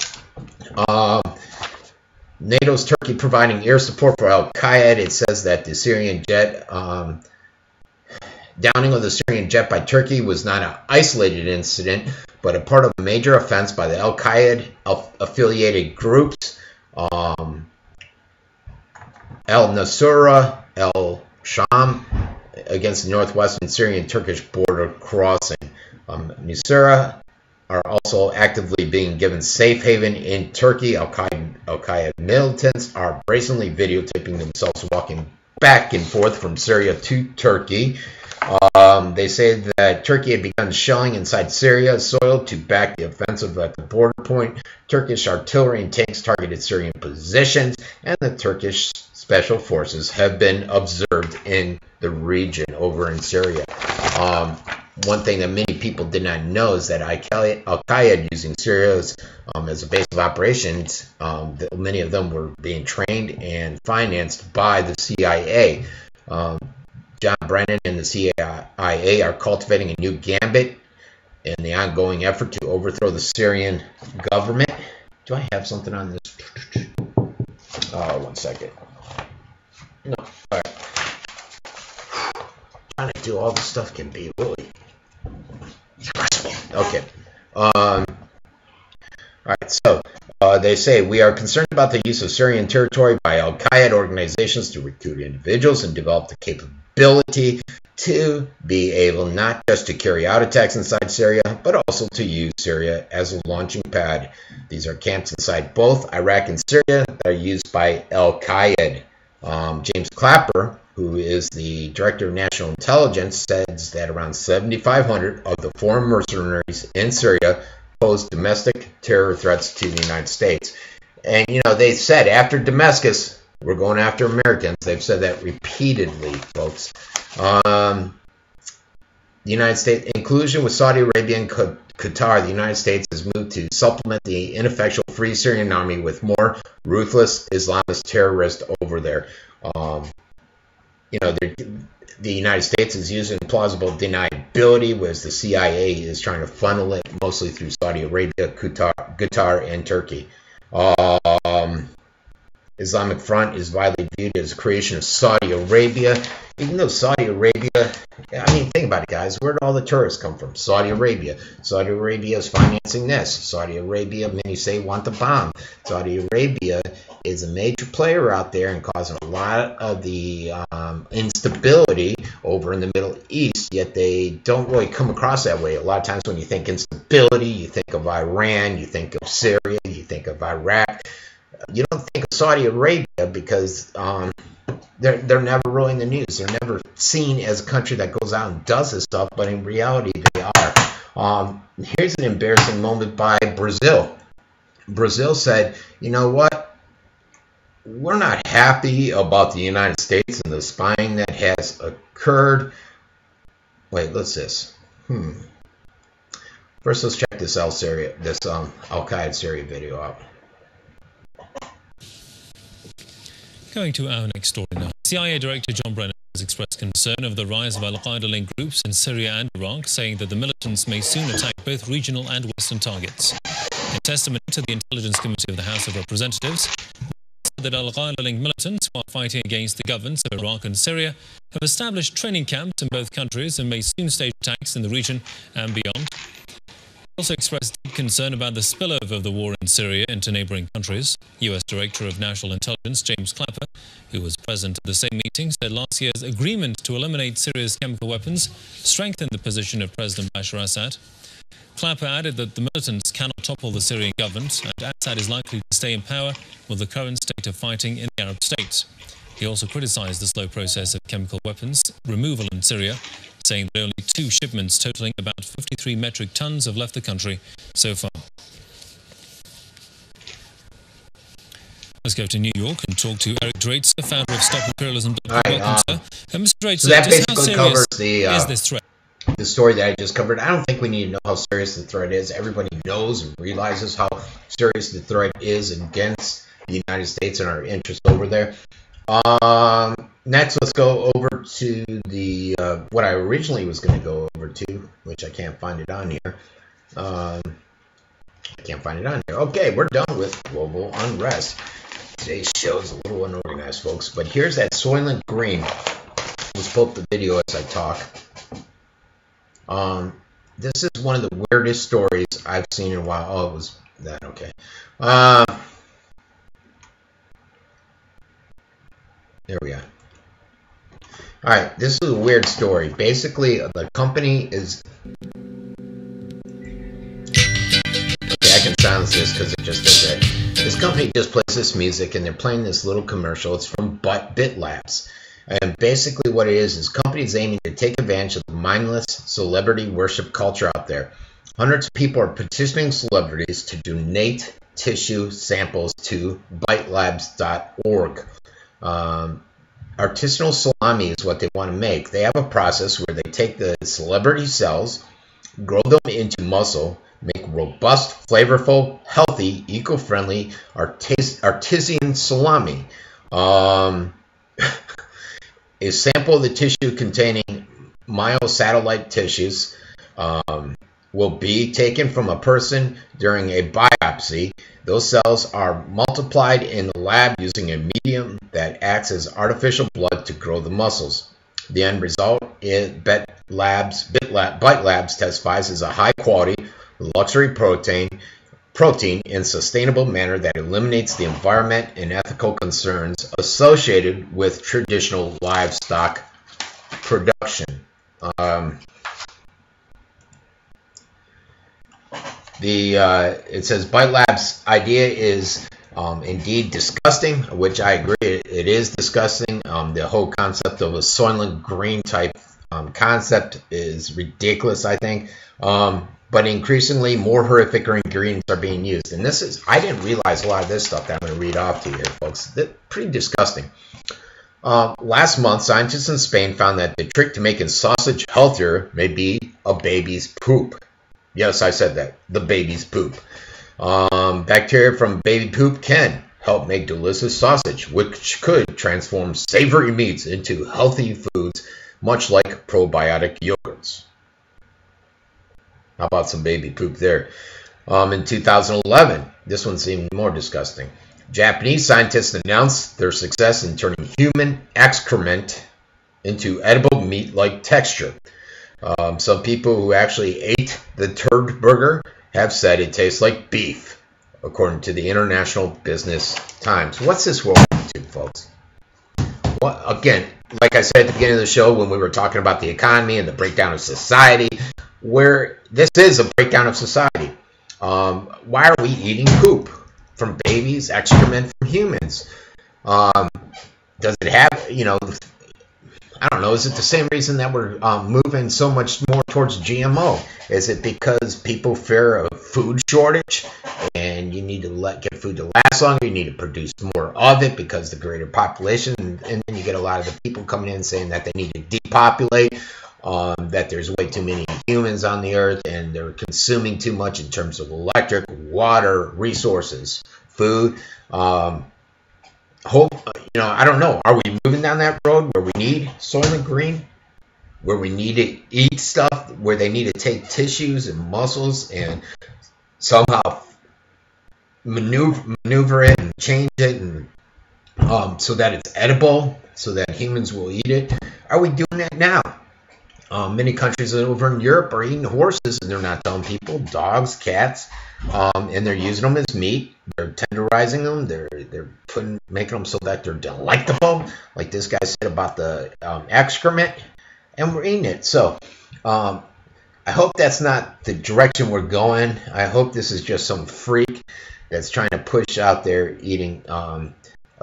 NATO's Turkey providing air support for Al-Qaeda. It says that the Syrian jet, downing of the Syrian jet by Turkey was not an isolated incident, but a part of a major offense by the Al-Qaeda affiliated groups, Al-Nusra, Al-Sham, against the northwestern Syrian-Turkish border crossing. Nusra are also actively being given safe haven in Turkey. Al-Qaeda militants are brazenly videotaping themselves walking back and forth from Syria to Turkey. They say that Turkey had begun shelling inside Syria's soil to back the offensive at the border point. Turkish artillery and tanks targeted Syrian positions, and the Turkish special forces have been observed in the region over in Syria. One thing that many people did not know is that Al-Qaeda using Syria as a base of operations, many of them were being trained and financed by the CIA. John Brennan and the CIA are cultivating a new gambit in the ongoing effort to overthrow the Syrian government. Do I have something on this? One second. No. All right. Trying to do all this stuff can be really stressful. Okay. All right. So they say we are concerned about the use of Syrian territory by Al-Qaeda organizations to recruit individuals and develop the capability to be able not just to carry out attacks inside Syria, but also to use Syria as a launching pad. These are camps inside both Iraq and Syria that are used by Al-Qaeda. James Clapper, who is the Director of National Intelligence, says that around 7,500 of the foreign mercenaries in Syria pose domestic terror threats to the United States. And, they said after Damascus, we're going after Americans. They've said that repeatedly, folks. The United States, inclusion with Saudi Arabia and Qatar, the United States has moved to supplement the ineffectual Free Syrian Army with more ruthless Islamist terrorists over there. The United States is using plausible deniability, whereas the CIA is trying to funnel it mostly through Saudi Arabia, Qatar, and Turkey. Islamic Front is widely viewed as a creation of Saudi Arabia. Even though Saudi Arabia, I mean, think about it, guys. Where did all the tourists come from? Saudi Arabia. Saudi Arabia is financing this. Saudi Arabia, many say, want the bomb. Saudi Arabia is a major player out there and causing a lot of the instability over in the Middle East, yet they don't really come across that way. A lot of times when you think instability, you think of Iran, you think of Syria, you think of Iraq. You don't think of Saudi Arabia because they're never really in the news. They're never seen as a country that goes out and does this stuff, but in reality they are. Here's an embarrassing moment by Brazil. Brazil said, you know what? We're not happy about the United States and the spying that has occurred. Wait, what's this? First, let's check this Al-Qaeda Syria video out. Going to our next story now. CIA Director John Brennan has expressed concern over the rise of Al-Qaeda-linked groups in Syria and Iraq, saying that the militants may soon attack both regional and Western targets. In testimony to the Intelligence Committee of the House of Representatives, that Al-Qaeda-linked militants who are fighting against the governments of Iraq and Syria have established training camps in both countries and may soon stage attacks in the region and beyond. He also expressed deep concern about the spillover of the war in Syria into neighboring countries. U.S. Director of National Intelligence James Clapper, who was present at the same meeting, said last year's agreement to eliminate Syria's chemical weapons strengthened the position of President Bashar Assad. Clapper added that the militants cannot topple the Syrian government and Assad is likely to stay in power with the current state of fighting in the Arab states. He also criticized the slow process of chemical weapons removal in Syria, saying that only 2 shipments totaling about 53 metric tons have left the country so far. Let's go to New York and talk to Eric Draitser, founder of StopImperialism.com. Mr. Draitser, so that basically covers is this threat? The story that I just covered. I don't think we need to know how serious the threat is. Everybody knows and realizes how serious the threat is against the United States and our interests over there. Next, let's go over to the what I originally was going to go over to, which I can't find it on here. Okay, we're done with global unrest. Today's show is a little unorganized, folks, but here's that Soylent Green. Let's pull up the video as I talk. This is one of the weirdest stories I've seen in a while. Oh, it was that, okay. There we are. Alright, this is a weird story. Basically, the company is... Okay, I can silence this because it just does that. This company just plays this music and they're playing this little commercial. It's from BitLabs. And basically what it is companies aiming to take advantage of the mindless celebrity worship culture out there. Hundreds of people are petitioning celebrities to donate tissue samples to BitLabs.org. Artisanal salami is what they want to make. They have a process where they take the celebrity cells, grow them into muscle, make robust, flavorful, healthy, eco-friendly artisan salami. A sample of the tissue containing myosatellite tissues will be taken from a person during a biopsy. Those cells are multiplied in the lab using a medium that acts as artificial blood to grow the muscles. The end result is BitLabs testifies as a high-quality luxury protein in a sustainable manner that eliminates the environment and ethical concerns associated with traditional livestock production. It says BitLabs' idea is indeed disgusting, which I agree. It is disgusting. The whole concept of a Soylent Green type concept is ridiculous, I think. But increasingly more horrific ingredients are being used. And this is, I didn't realize a lot of this stuff that I'm going to read off to you here, folks. They're pretty disgusting. Last month, scientists in Spain found that the trick to making sausage healthier may be a baby's poop. Yes, I said that. The baby's poop. Bacteria from baby poop can help make delicious sausage, which could transform savory meats into healthy foods, much like probiotic yogurts. How about some baby poop there? In 2011, this one seemed more disgusting. Japanese scientists announced their success in turning human excrement into edible meat-like texture. Some people who actually ate the turd burger have said it tastes like beef, according to the International Business Times. What's this world into, folks? What, again, like I said at the beginning of the show when we were talking about the economy and the breakdown of society, where this is a breakdown of society. Why are we eating poop from babies, excrement from humans? Does it have, I don't know, is it the same reason that we're moving so much more towards GMO? Is it because people fear a food shortage and you need to get food to last longer, you need to produce more of it because the greater population, and then you get a lot of the people coming in saying that they need to depopulate, that there's way too many humans on the earth and they're consuming too much in terms of electric, water, resources, food. I don't know. Are we moving down that road where we need Soylent Green? Where we need to eat stuff, where they need to take tissues and muscles and somehow maneuver it and change it and so that it's edible, so that humans will eat it? Are we doing that now? Many countries over in Europe are eating horses, and they're not telling people, dogs, cats, and they're using them as meat. They're tenderizing them. They're making them so that they're delectable, like this guy said about the excrement, and we're eating it. So I hope that's not the direction we're going. I hope this is just some freak that's trying to push out there eating a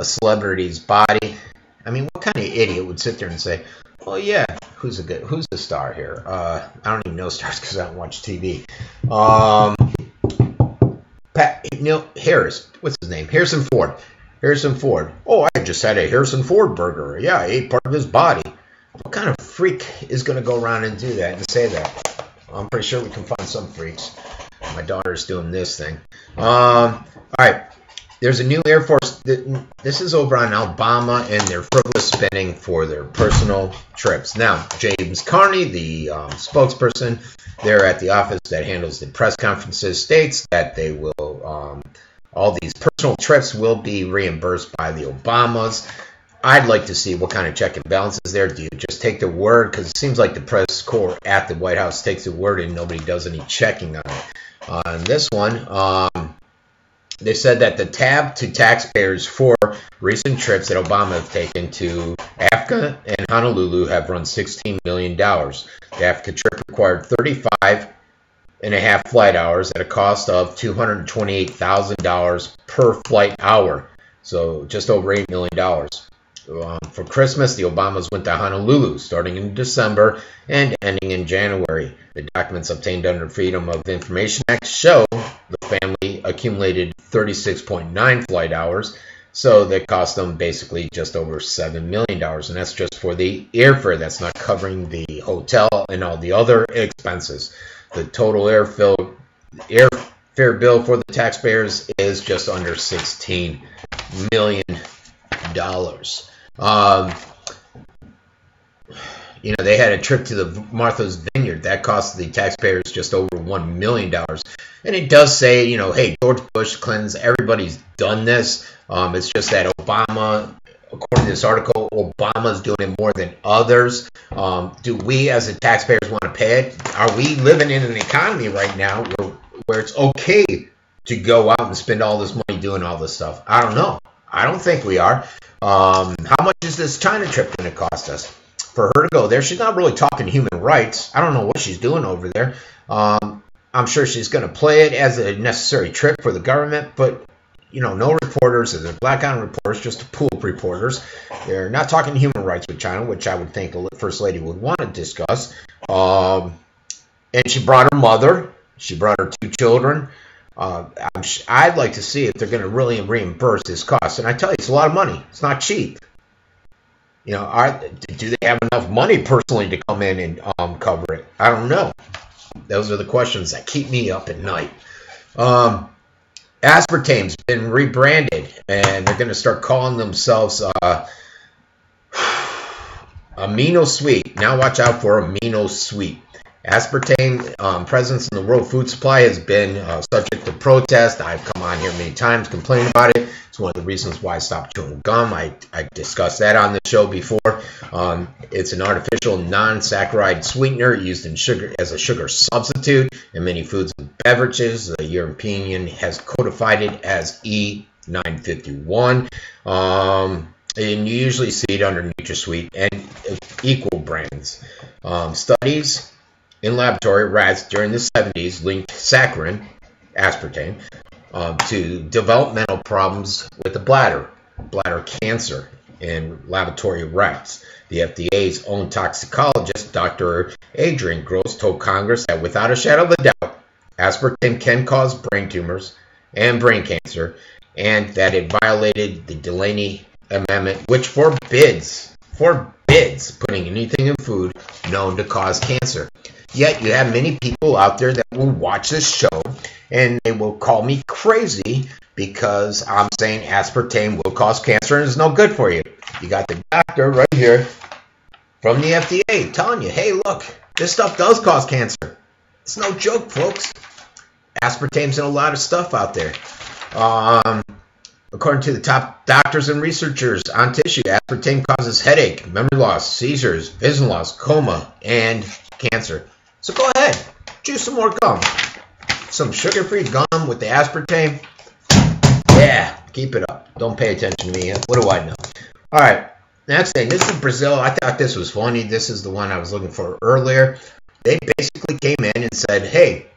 celebrity's body. I mean, what kind of idiot would sit there and say, "Oh yeah, who's the star here?" I don't even know stars because I don't watch TV. Harris, what's his name? Harrison Ford. Oh, I just had a Harrison Ford burger. Yeah, I ate part of his body. What kind of freak is going to go around and do that and say that? I'm pretty sure we can find some freaks. My daughter's doing this thing. All right. There's a new Air Force. This is over on Alabama and their frivolous spending for their personal trips. Now, James Carney, the spokesperson there at the office that handles the press conferences, states that they will, all these personal trips will be reimbursed by the Obamas. I'd like to see what kind of check and balances there. Do you just take the word? Because it seems like the press corps at the White House takes the word and nobody does any checking on it. On this one, they said that the tab to taxpayers for recent trips that Obama have taken to Africa and Honolulu have run $16 million. The Africa trip required 35.5 flight hours at a cost of $228,000 per flight hour, so just over $8 million. For Christmas, the Obamas went to Honolulu starting in December and ending in January. The documents obtained under Freedom of Information Act show the family accumulated 36.9 flight hours, so that cost them basically just over $7 million, and that's just for the airfare. That's not covering the hotel and all the other expenses. The total airfare bill for the taxpayers is just under $16 million. They had a trip to the Martha's Vineyard that cost the taxpayers just over $1 million. And it does say, hey, George Bush, Clinton's, everybody's done this. It's just that Obama, according to this article, Obama's doing it more than others. Do we as the taxpayers want to pay it? Are we living in an economy right now where it's okay to go out and spend all this money doing all this stuff? I don't know. I don't think we are. How much is this China trip going to cost us? For her to go there, she's not really talking human rights. I don't know what she's doing over there. I'm sure she's going to play it as a necessary trip for the government, but no reporters, there's black-on reporters, just a pool of reporters. They're not talking human rights with China, which I would think a First Lady would want to discuss. And she brought her mother. She brought her 2 children. I'd like to see if they're going to really reimburse this cost. And I tell you, it's a lot of money. It's not cheap. Do they have enough money personally to come in and cover it? I don't know. Those are the questions that keep me up at night. Aspartame's been rebranded, and they're going to start calling themselves Amino Sweet. Now watch out for Amino Sweet. Aspartame presence in the world food supply has been subject to protest. I've come on here many times complaining about it. It's one of the reasons why I stopped chewing gum. I discussed that on the show before. It's an artificial non-saccharide sweetener used in sugar as a sugar substitute in many foods and beverages. The European Union has codified it as E951. And you usually see it under NutraSweet and equal brands. Studies in laboratory rats during the 70s linked saccharin, aspartame, to developmental problems with the bladder cancer in laboratory rats. The FDA's own toxicologist, Dr. Adrian Gross, told Congress that without a shadow of a doubt, aspartame can cause brain tumors and brain cancer, and that it violated the Delaney Amendment, which forbids putting anything in food known to cause cancer. Yet you have many people out there that will watch this show and they will call me crazy because I'm saying aspartame will cause cancer and is no good for you. You got the doctor right here from the FDA telling you, hey, look, this stuff does cause cancer. It's no joke, folks. Aspartame's in a lot of stuff out there. According to the top doctors and researchers on tissue, aspartame causes headache, memory loss, seizures, vision loss, coma, and cancer. So go ahead, chew some more gum. Some sugar-free gum with the aspartame. Yeah, keep it up. Don't pay attention to me. What do I know? All right, next thing. This is Brazil. I thought this was funny. This is the one I was looking for earlier. They basically came in and said, hey,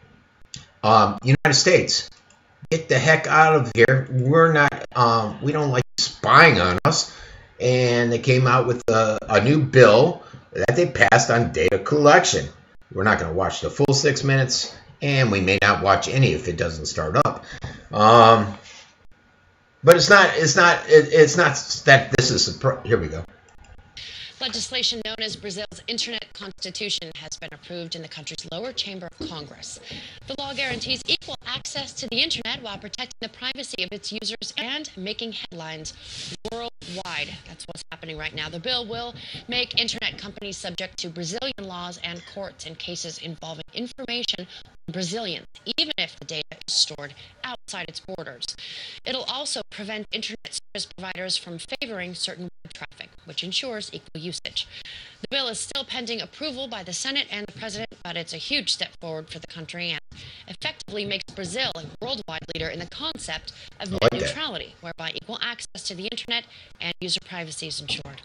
United States, get the heck out of here. We're not, we don't like spying on us. And they came out with a new bill that they passed on data collection. We're not going to watch the full 6 minutes, and we may not watch any if it doesn't start up. But it's not that this is, here we go. Legislation known as Brazil's Internet Constitution has been approved in the country's lower chamber of Congress. The law guarantees equal access to the Internet while protecting the privacy of its users and making headlines worldwide. That's what's happening right now. The bill will make Internet companies subject to Brazilian laws and courts in cases involving information on Brazilians, even if the data is stored outside its borders. It'll also prevent Internet service providers from favoring certain web traffic, which ensures equal usage. The bill is still pending approval by the Senate and the President, but it's a huge step forward for the country and effectively makes Brazil a worldwide leader in the concept of net neutrality, whereby equal access to the Internet and user privacy is ensured.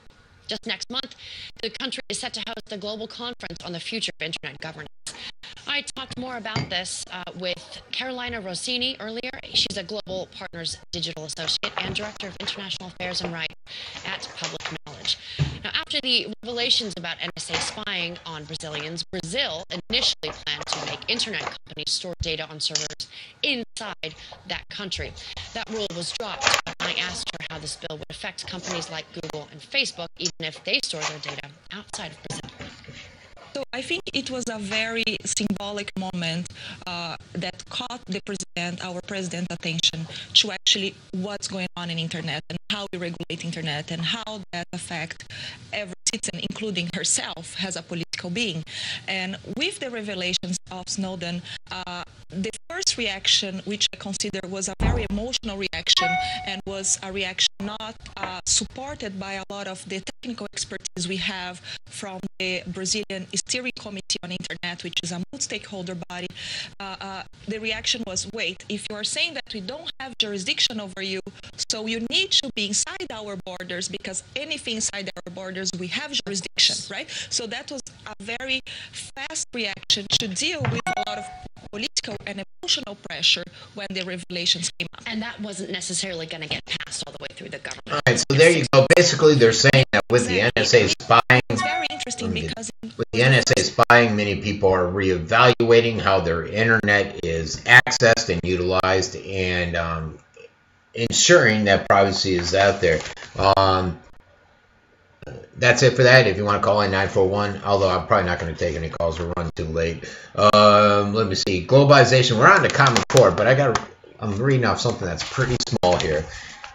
Just next month, the country is set to host the global conference on the future of Internet governance. I talked more about this with Carolina Rossini earlier. She's a Global Partners Digital Associate and Director of International Affairs and Rights at Public Knowledge. Now, after the revelations about NSA spying on Brazilians, Brazil initially planned to make Internet companies store data on servers inside that country. That rule was dropped. I asked her how this bill would affect companies like Google and Facebook, even if they store their data outside of Brazil. So I think it was a very symbolic moment that caught the president, our president's attention to actually what's going on in Internet and how we regulate Internet and how that affects every citizen, including herself, as a political being. And with the revelations of Snowden, the first reaction, which I consider was a very emotional reaction and was a reaction not supported by a lot of the technical expertise we have from the Brazilian Steering Committee on Internet, which is a multi-stakeholder body. The reaction was, wait, if you are saying that we don't have jurisdiction over you, so you need to be inside our borders, because anything inside our borders, we have jurisdiction, right? So that was a very fast reaction to deal with a lot of political and emotional pressure when the revelations came up. And that wasn't necessarily going to get passed all the way through the government. All right, so there you go. Basically, they're saying that with the NSA spying, it's very interesting because with the NSA spying, many people are reevaluating how their internet is accessed and utilized, and ensuring that privacy is out there. That's it for that. If you want to call in 941, although I'm probably not going to take any calls. We're running too late. Let me see. Globalization. We're on to Common Core, but I'm reading off something that's pretty small here.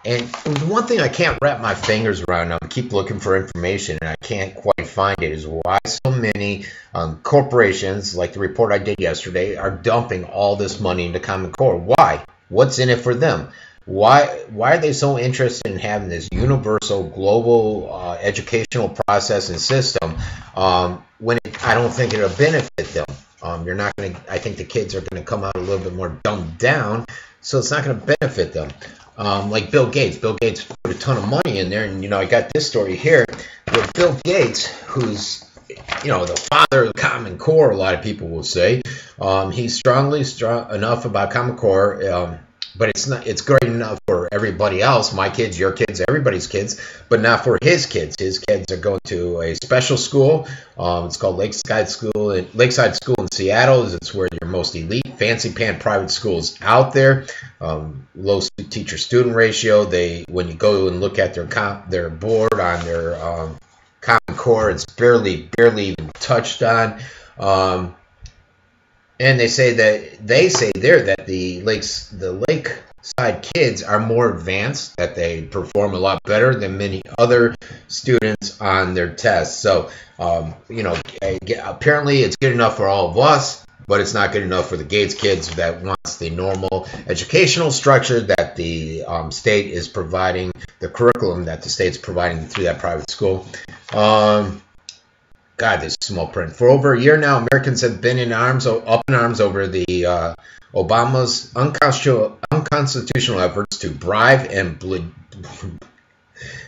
And the one thing I can't wrap my fingers around, I keep looking for information and I can't quite find it, is why so many corporations, like the report I did yesterday, are dumping all this money into Common Core. Why? What's in it for them? Why are they so interested in having this universal global educational process and system when I don't think it'll benefit them? You're not going to. I think the kids are going to come out a little bit more dumbed down, so it's not going to benefit them. Like Bill Gates. Bill Gates put a ton of money in there, and I got this story here with Bill Gates, who's the father of Common Core. A lot of people will say he's strong enough about Common Core. But it's great enough for everybody else, my kids, your kids, everybody's kids, but not for his kids. His kids are going to a special school. It's called Lakeside School in Seattle. It's where your most elite, fancy pants private schools out there. Low teacher-student ratio. When you go and look at their board on their Common Core, it's barely even touched on. And they say that the Lakeside kids are more advanced, that they perform a lot better than many other students on their tests. So, apparently it's good enough for all of us, but it's not good enough for the Gates kids that wants the normal educational structure that the state is providing, the curriculum that the state's providing through that private school. God, this small print. For over a year now, Americans have been up in arms over the Obama's unconstitutional efforts to bribe and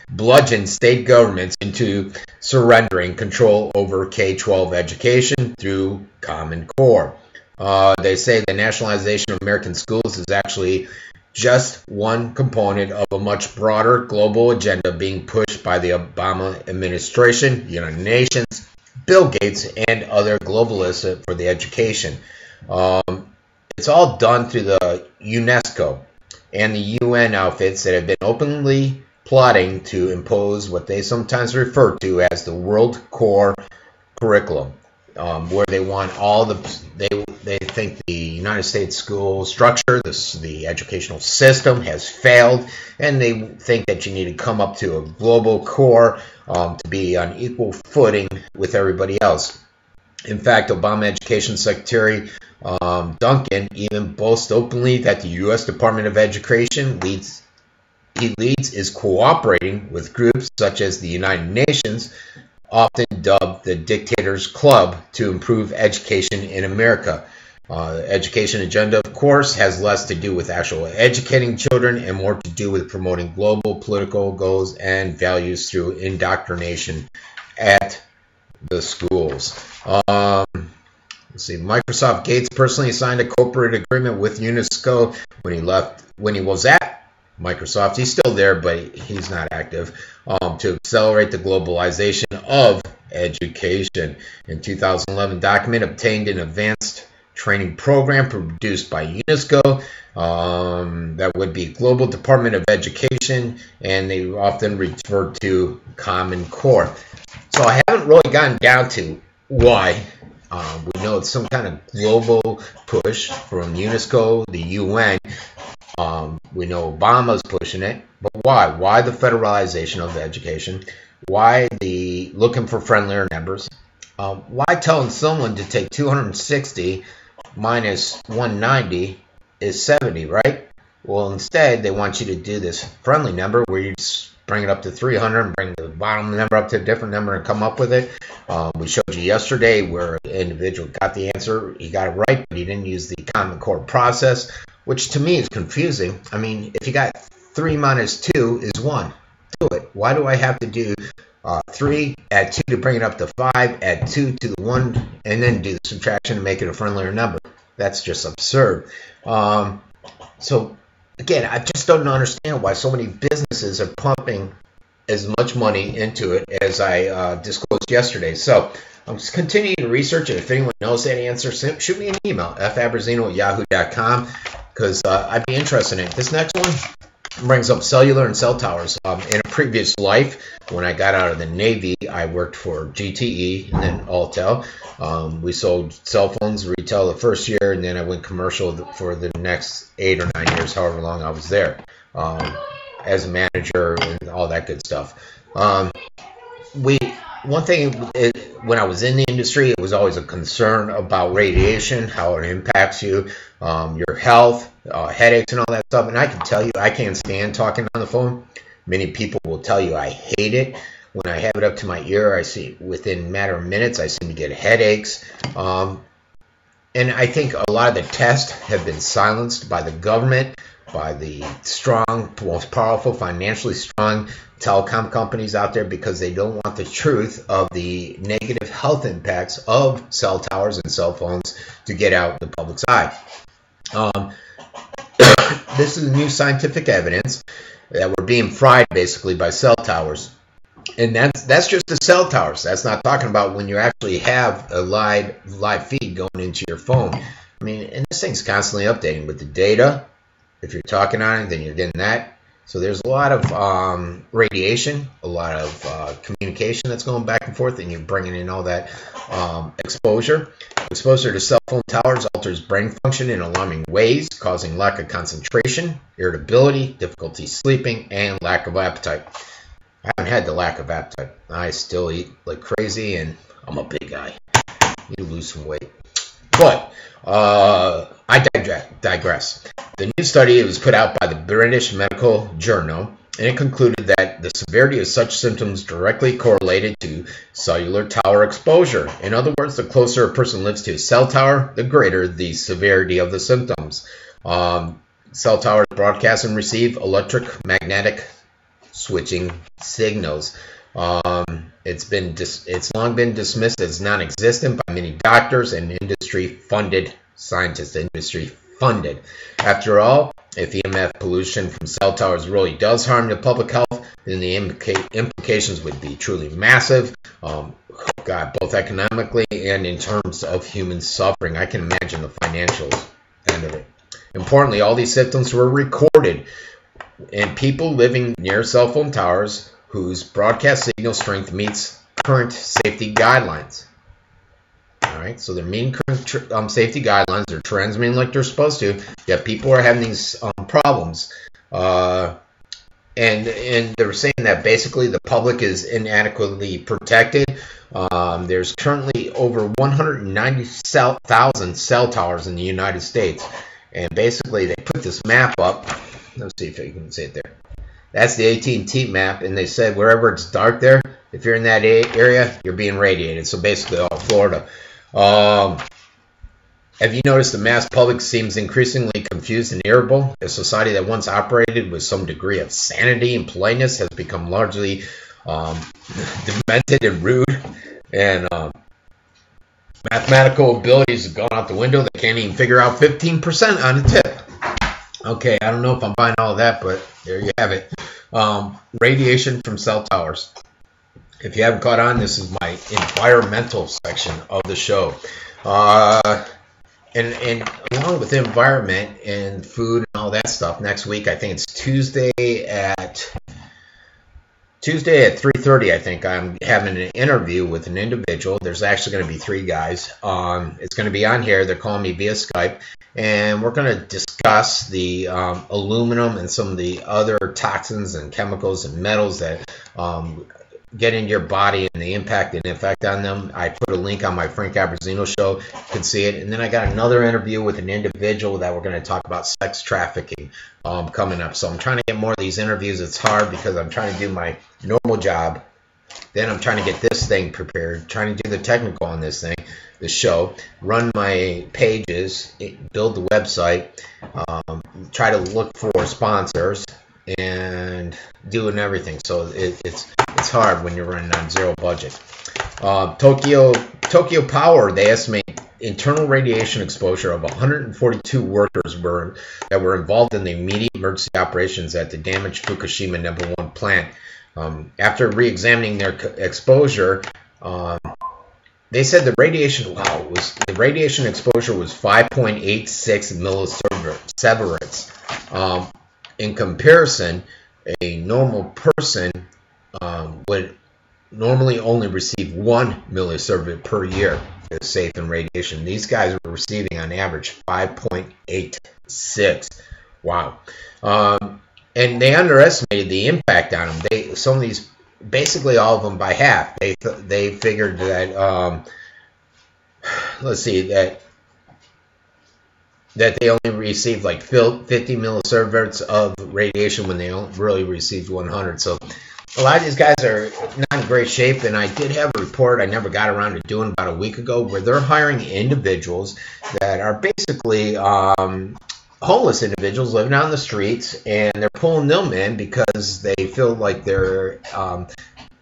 bludgeon state governments into surrendering control over K-12 education through Common Core. They say the nationalization of American schools is actually just one component of a much broader global agenda being pushed by the Obama administration, United Nations, Bill Gates, and other globalists for the education. It's all done through the UNESCO and the UN outfits that have been openly plotting to impose what they sometimes refer to as the World Core curriculum, where they want they think the United States school structure, the educational system has failed, and they think that you need to come up to a global core to be on equal footing with everybody else. In fact, Obama Education Secretary Duncan even boasts openly that the U.S. Department of Education leads is cooperating with groups such as the United Nations, often dubbed the Dictators Club, to improve education in America. Education agenda, of course, has less to do with actual educating children and more to do with promoting global political goals and values through indoctrination at the schools. Let's see. Microsoft Gates personally signed a corporate agreement with UNESCO when he was at Microsoft. He's still there, but he's not active, to accelerate the globalization of education. In 2011, document obtained an advanced training program produced by UNESCO that would be Global Department of Education, and they often refer to Common Core. So I haven't really gotten down to why. We know it's some kind of global push from UNESCO, the UN. We know Obama's pushing it, but why? Why the federalization of education? Why the looking for friendlier numbers? Why telling someone to take 260 minus 190 is 70, right? Well, instead, they want you to do this friendly number where you just bring it up to 300 and bring the bottom number up to a different number and come up with it. We showed you yesterday where an individual got the answer. He got it right, but he didn't use the Common Core process, which to me is confusing. I mean, if you got 3 minus 2 is 1, do it. Why do I have to do 3, add 2 to bring it up to 5, add 2 to the 1, and then do the subtraction to make it a friendlier number? That's just absurd. So, again, I just don't understand why so many businesses are pumping as much money into it as I disclosed yesterday. So I'm just continuing to research it. If anyone knows that answer, shoot me an email, fabbruzzino@yahoo.com, because I'd be interested in it. This next one brings up cellular and cell towers. In a previous life, when I got out of the Navy, I worked for GTE and then Altel. We sold cell phones retail the first year, and then I went commercial for the next 8 or 9 years, however long I was there. as a manager and all that good stuff. One thing, when I was in the industry, it was always a concern about radiation, how it impacts you, your health, headaches and all that stuff. And I can tell you, I can't stand talking on the phone. Many people will tell you I hate it. When I have it up to my ear, I see within a matter of minutes, I seem to get headaches. And I think a lot of the tests have been silenced by the government, by the strong, most powerful, financially strong telecom companies out there, because they don't want the truth of the negative health impacts of cell towers and cell phones to get out in the public's eye. This is new scientific evidence that we're being fried basically by cell towers. And that's just the cell towers. That's not talking about when you actually have a live feed going into your phone. I mean, and this thing's constantly updating with the data. If you're talking on it, then you're getting that. So there's a lot of radiation, a lot of communication that's going back and forth, and you're bringing in all that exposure. Exposure to cell phone towers alters brain function in alarming ways, causing lack of concentration, irritability, difficulty sleeping, and lack of appetite. I haven't had the lack of appetite. I still eat like crazy, and I'm a big guy. Need to lose some weight. But I digress. The new study was put out by the British Medical Journal, and it concluded that the severity of such symptoms directly correlated to cellular tower exposure. In other words, the closer a person lives to a cell tower, the greater the severity of the symptoms. Cell towers broadcast and receive electromagnetic switching signals. It's long been dismissed as non-existent by many doctors and industry-funded scientists. Industry-funded. After all, if EMF pollution from cell towers really does harm the public health, then the implications would be truly massive. Both economically and in terms of human suffering. I can imagine the financial end of it. Importantly, all these symptoms were recorded, and people living near cell phone towers whose broadcast signal strength meets current safety guidelines. All right, so they're meeting current safety guidelines. They're transmitting like they're supposed to, yet people are having these problems. And they're saying that basically the public is inadequately protected. There's currently over 190,000 cell towers in the United States. And basically they put this map up. Let's see if you can see it there. That's the AT&T map, and they said wherever it's dark there, if you're in that area, you're being radiated. So basically all Florida. Have you noticed the mass public seems increasingly confused and irritable? A society that once operated with some degree of sanity and politeness has become largely demented and rude, and mathematical abilities have gone out the window. They can't even figure out 15% on a tip. Okay, I don't know if I'm buying all of that, but there you have it. Radiation from cell towers. If you haven't caught on, this is my environmental section of the show. And along with the environment and food and all that stuff, next week, I think it's Tuesday at 3:30, I think, I'm having an interview with an individual. There's actually going to be 3 guys. It's going to be on here. They're calling me via Skype. And we're going to discuss the aluminum and some of the other toxins and chemicals and metals that get into your body and the impact and effect on them. I put a link on my Frank Abbruzzino show. You can see it. And then I got another interview with an individual that we're going to talk about sex trafficking coming up. So I'm trying to get more of these interviews. It's hard because I'm trying to do my normal job. Then I'm trying to get this thing prepared, trying to do the technical on this thing, the show, run my pages, build the website, try to look for sponsors, and doing everything. So it's hard when you're running on zero budget. Tokyo Power, they estimate internal radiation exposure of 142 workers that were involved in the immediate emergency operations at the damaged Fukushima No. 1 plant. After re-examining their exposure, they said the radiation exposure was 5.86 millisieverts. In comparison, a normal person would normally only receive 1 millisievert per year as safe in radiation. These guys were receiving on average 5.86. Wow. and they underestimated the impact on them. Some of these, basically all of them by half. They figured that let's see, that they only received like 50 millisieverts of radiation when they really received 100. So a lot of these guys are not in great shape, and I did have a report I never got around to doing about a week ago where they're hiring individuals that are basically homeless individuals living out in the streets, and they're pulling them in because they feel like they're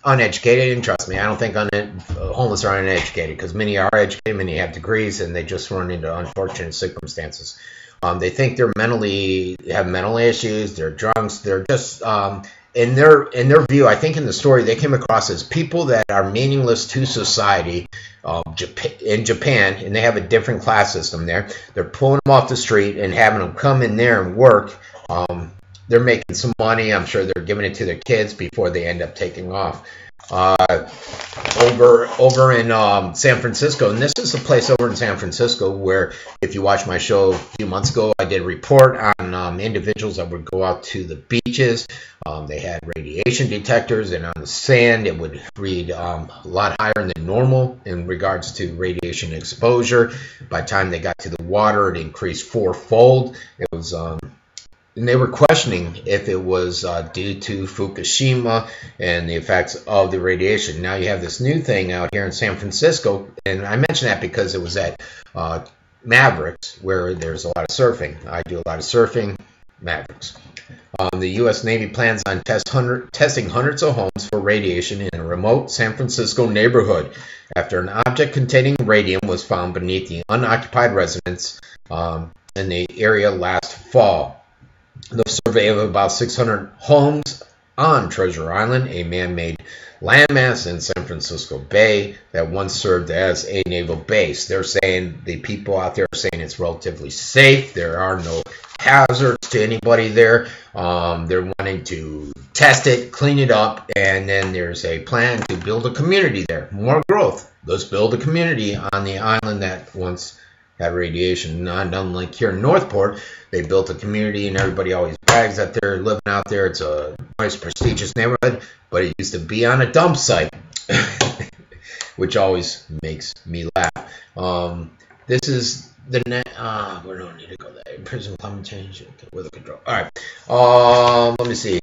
uneducated. And trust me, I don't think homeless are uneducated, because many are educated, many have degrees, and they just run into unfortunate circumstances. They think they're have mental issues, they're drunks, they're just in their view, I think in the story they came across as people that are meaningless to society in Japan, and they have a different class system there. They're pulling them off the street and having them come in there and work. They're making some money. I'm sure they're giving it to their kids before they end up taking off. Over in San Francisco, and this is a place over in San Francisco where, if you watched my show a few months ago, I did a report on individuals that would go out to the beaches. They had radiation detectors, and on the sand it would read a lot higher than normal in regards to radiation exposure. By the time they got to the water, it increased fourfold. It was and they were questioning if it was due to Fukushima and the effects of the radiation. Now you have this new thing out here in San Francisco, and I mention that because it was at Mavericks, where there's a lot of surfing. I do a lot of surfing, Mavericks. The U.S. Navy plans on testing hundreds of homes for radiation in a remote San Francisco neighborhood after an object containing radium was found beneath the unoccupied residence in the area last fall. The survey of about 600 homes on Treasure Island, a man-made landmass in San Francisco Bay that once served as a naval base. They're saying, the people out there are saying it's relatively safe. There are no hazards to anybody there. They're wanting to test it, clean it up, and then there's a plan to build a community there. More growth. Let's build a community on the island that once had radiation. Not unlike here in Northport, they built a community, and everybody always brags that they're living out there. It's a nice, prestigious neighborhood, but it used to be on a dump site, which always makes me laugh. This is the net. We don't need to go there. Prison climate change, weather control. All right. Let me see.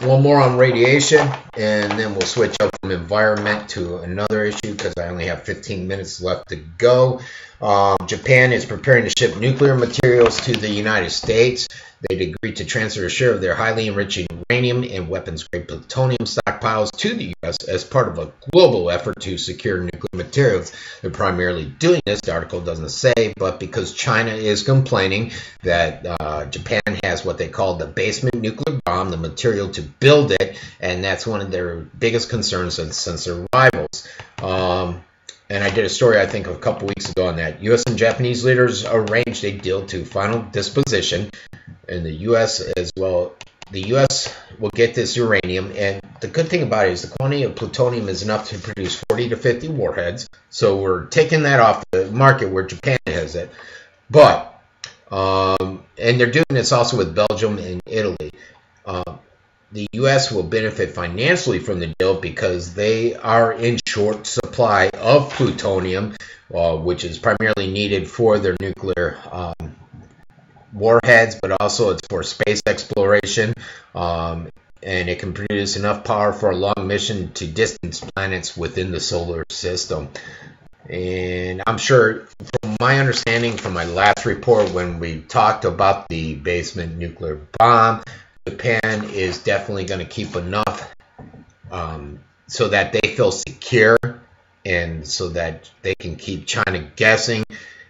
One more on radiation, and then we'll switch up from environment to another issue because I only have 15 minutes left to go. Japan is preparing to ship nuclear materials to the United States. They'd agreed to transfer a share of their highly enriched uranium and weapons-grade plutonium stockpiles to the U.S. as part of a global effort to secure nuclear materials. They're primarily doing this, the article doesn't say, but because China is complaining that Japan has what they call the basement nuclear bomb, the material to build it, and that's one of their biggest concerns since their rivals. And I did a story, I think, a couple weeks ago on that. U.S. and Japanese leaders arranged a deal to final disposition, and the U.S. as well. The U.S. will get this uranium, and the good thing about it is the quantity of plutonium is enough to produce 40 to 50 warheads. So we're taking that off the market where Japan has it. But, and they're doing this also with Belgium and Italy. The U.S. will benefit financially from the deal because they are in short supply of plutonium, which is primarily needed for their nuclear warheads, but also it's for space exploration, and it can produce enough power for a long mission to distant planets within the solar system. And I'm sure, from my understanding from my last report when we talked about the basement nuclear bomb, Japan is definitely going to keep enough so that they feel secure and so that they can keep China guessing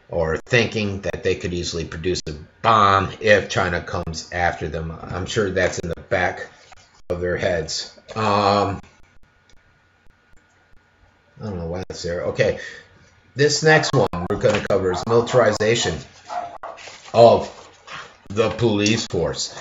or thinking that they could easily produce a bomb if China comes after them. I'm sure that's in the back of their heads. I don't know why that's there. Okay, this next one we're going to cover is militarization of the police force.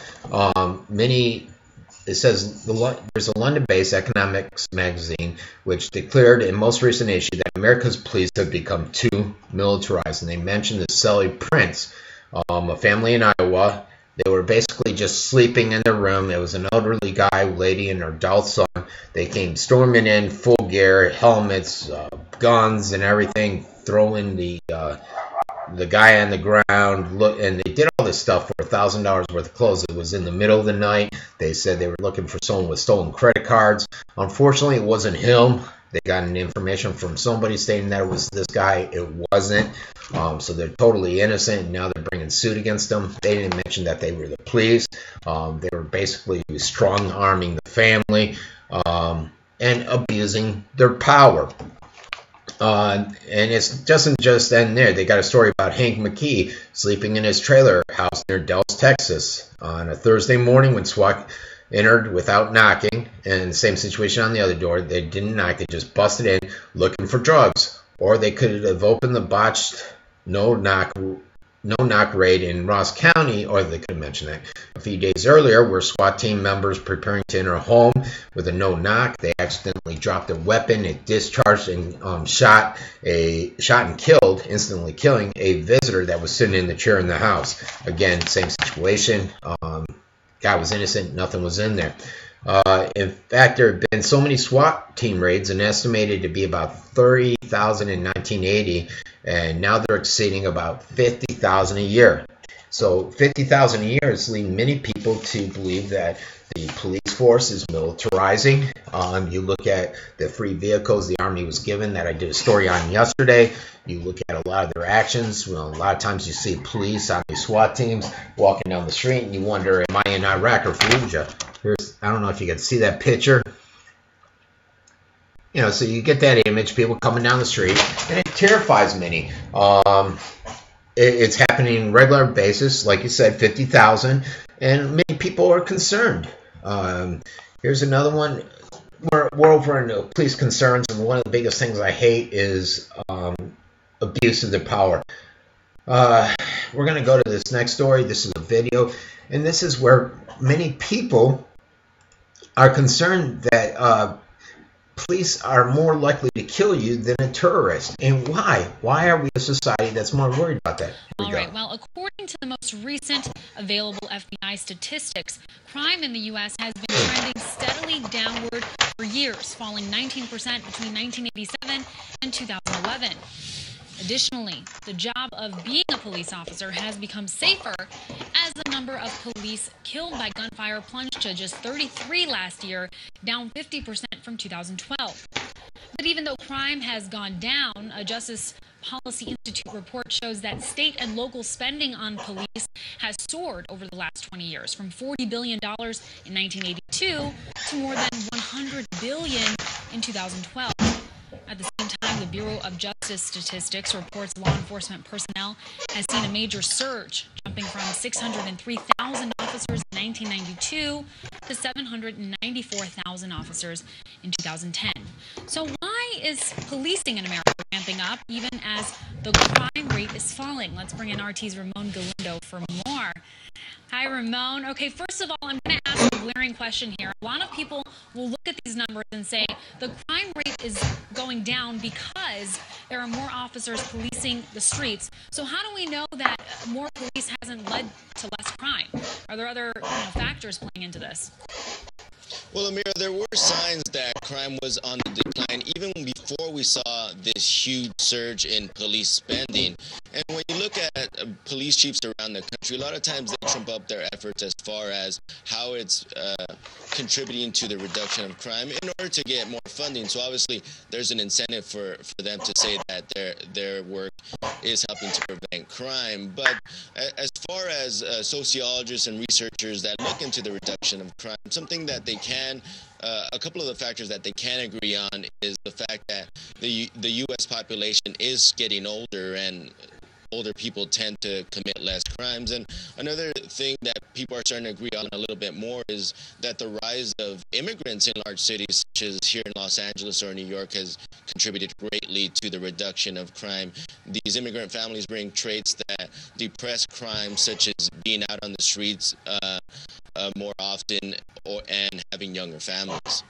It says there's a London-based economics magazine which declared in most recent issue that America's police have become too militarized, and they mentioned the Sally Prince, a family in Iowa They were basically just sleeping in their room. It was an elderly guy, lady, and her adult son. They came storming in, full gear, helmets, guns, and everything, throwing the guy on the ground. And they did all this stuff for $1,000 worth of clothes. It was in the middle of the night. They said they were looking for someone with stolen credit cards. Unfortunately, it wasn't him. They got an information from somebody stating that it was this guy. It wasn't. So they're totally innocent. Now they're bringing suit against them. They didn't mention that they were the police. They were basically strong-arming the family and abusing their power. And it doesn't just end there. They got a story about Hank McKee sleeping in his trailer house near Dallas, Texas on a Thursday morning when SWAT entered without knocking, and the same situation on the other door. They didn't knock, they just busted in looking for drugs. Or they could have opened the botched no-knock raid in Ross County, or they could have mentioned that a few days earlier, where SWAT team members preparing to enter a home with a no-knock. They accidentally dropped a weapon, it discharged and shot and killed, instantly killing a visitor that was sitting in the chair in the house. Again, same situation. Guy was innocent, nothing was in there. In fact, there have been so many SWAT team raids, and estimated to be about 30,000 in 1980, and now they're exceeding about 50,000 a year. So 50,000 a year is leading many people to believe that the police force is militarizing. You look at the free vehicles the Army was given that I did a story on yesterday. You look at a lot of their actions. Well, a lot of times you see police on these SWAT teams walking down the street, and you wonder, am I in Iraq or Fallujah? I don't know if you can see that picture. You know, so you get that image, people coming down the street, and it terrifies many. It's happening on a regular basis, like you said, 50,000, and many people are concerned. Here's another one. We're over in police concerns, and one of the biggest things I hate is abuse of their power. We're going to go to this next story. This is a video, and this is where many people are concerned that police are more likely to kill you than a terrorist. And why? Why are we a society that's more worried about that? All right. Well, according to the most recent available FBI statistics, crime in the U.S. has been trending steadily downward for years, falling 19% between 1987 and 2011. Additionally, the job of being a police officer has become safer as the number of police killed by gunfire plunged to just 33 last year, down 50% from 2012. But even though crime has gone down, a Justice Policy Institute report shows that state and local spending on police has soared over the last 20 years, from $40 billion in 1982 to more than $100 billion in 2012. At the same time, the Bureau of Justice Statistics reports law enforcement personnel has seen a major surge, jumping from 603,000 officers in 1992 to 794,000 officers in 2010. So why is policing in America ramping up even as the crime rate is falling? Let's bring in RT's Ramon Galindo for more. Hi, Ramon. Okay, first of all, I'm going to ask a glaring question here. A lot of people will look at these numbers and say the crime rate is going down because there are more officers policing the streets. So how do we know that more police hasn't led to less crime? Are there other factors playing into this? Well, Amira, there were signs that crime was on the decline even before we saw this huge surge in police spending. And when you look at police chiefs around the country, a lot of times they trump up their efforts as far as how it's contributing to the reduction of crime in order to get more funding. So obviously there's an incentive for them to say that their work is helping to prevent crime. But as far as sociologists and researchers that look into the reduction of crime, something that they can, a couple of the factors that they can agree on is the fact that the U.S. population is getting older, and older people tend to commit less crimes. And another thing that people are starting to agree on a little bit more is that the rise of immigrants in large cities such as here in Los Angeles or New York has contributed greatly to the reduction of crime. These immigrant families bring traits that depress crime, such as being out on the streets more often and having younger families.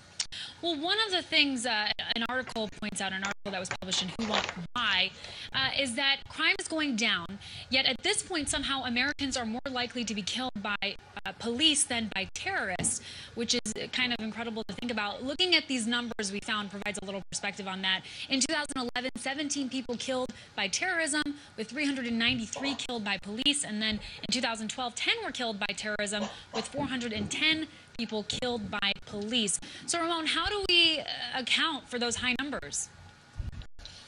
Well, one of the things an article points out, an article that was published in Who Want Why, is that crime is going down, yet at this point somehow Americans are more likely to be killed by police than by terrorists, which is kind of incredible to think about. Looking at these numbers we found provides a little perspective on that. In 2011, 17 people killed by terrorism, with 393 killed by police, and then in 2012, 10 were killed by terrorism, with 410 people killed by police. So, Ramon, how do we account for those high numbers?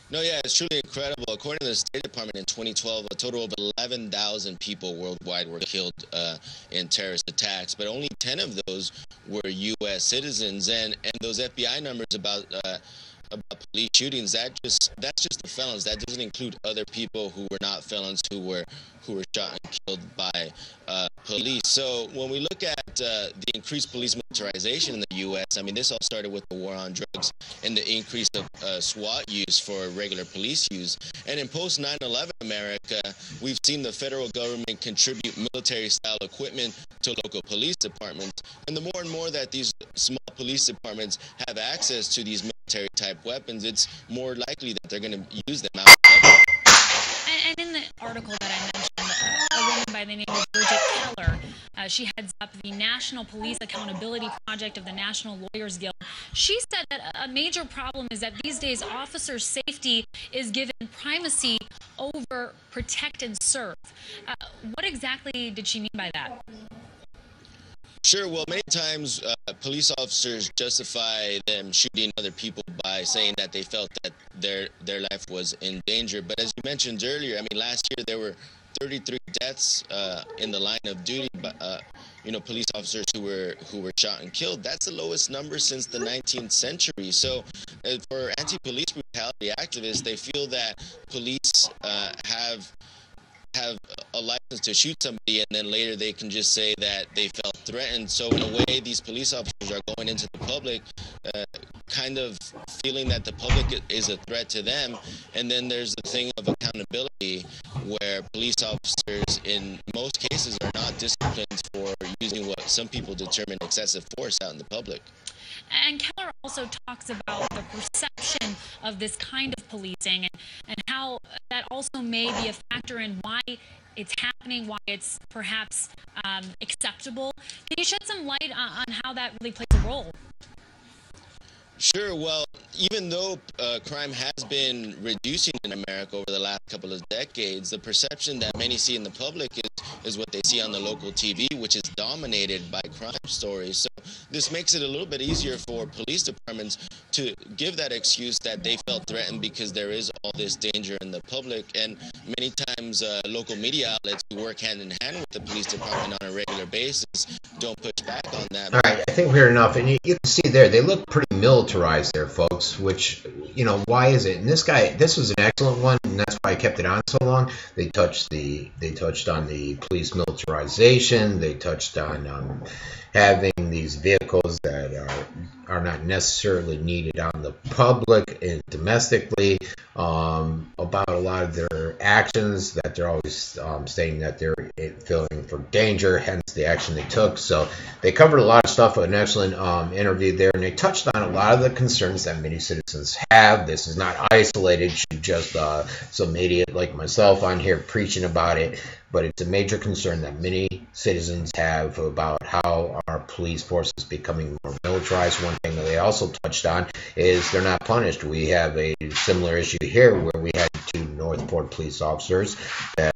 No, yeah, it's truly incredible. According to the State Department in 2012, a total of 11,000 people worldwide were killed in terrorist attacks, but only 10 of those were U.S. citizens. And those FBI numbers about police shootings, that's just the felons. That doesn't include other people who were not felons, who were shot and killed by police. So when we look at the increased police militarization in the U.S., I mean, this all started with the war on drugs and the increase of SWAT use for regular police use. And in post 9/11 America, we've seen the federal government contribute military-style equipment to local police departments. And the more and more that these small police departments have access to these military-type weapons, it's more likely that they're going to use them out in public. And in the article that I mentioned, a woman by the name of Bridget Keller, she heads up the National Police Accountability Project of the National Lawyers Guild. She said that a major problem is that these days officer safety is given primacy over protect and serve. What exactly did she mean by that? Sure. Well, many times police officers justify them shooting other people by saying that they felt that their life was in danger. But as you mentioned earlier, I mean, last year there were 33 deaths in the line of duty, police officers who were shot and killed. That's the lowest number since the 19th century. So for anti-police brutality activists, they feel that police have a license to shoot somebody, and then later they can just say that they felt threatened. So in a way, these police officers are going into the public kind of feeling that the public is a threat to them. And then there's the thing of accountability, where police officers in most cases are not disciplined for using what some people determine excessive force out in the public. And Keller also talks about the perception of this kind of policing and how that also may be a factor in why it's happening, why it's perhaps acceptable. Can you shed some light on how that really plays a role? Sure. Well, even though crime has been reducing in America over the last couple of decades, the perception that many see in the public is what they see on the local TV, which is dominated by crime stories. So this makes it a little bit easier for police departments to give that excuse that they felt threatened because there is all this danger in the public. And many times local media outlets who work hand in hand with the police department on a regular basis don't push back on that. All right, I think we're enough. And you can see there, they look pretty militarized there, folks, which, why is it? And this was an excellent one, and that's why I kept it on so long. They touched on the police militarization. They touched on having these vehicles that are not necessarily needed on the public and domestically, about a lot of their actions, that they're always stating that they're feeling for danger, hence the action they took. So they covered a lot of stuff, an excellent interview there, and they touched on a lot of the concerns that many citizens have. This is not isolated to just some idiot like myself on here preaching about it, but it's a major concern that many citizens have about how our police force is becoming more militarized. One thing that they also touched on is they're not punished. We have a similar issue here where we had 2 Northport police officers that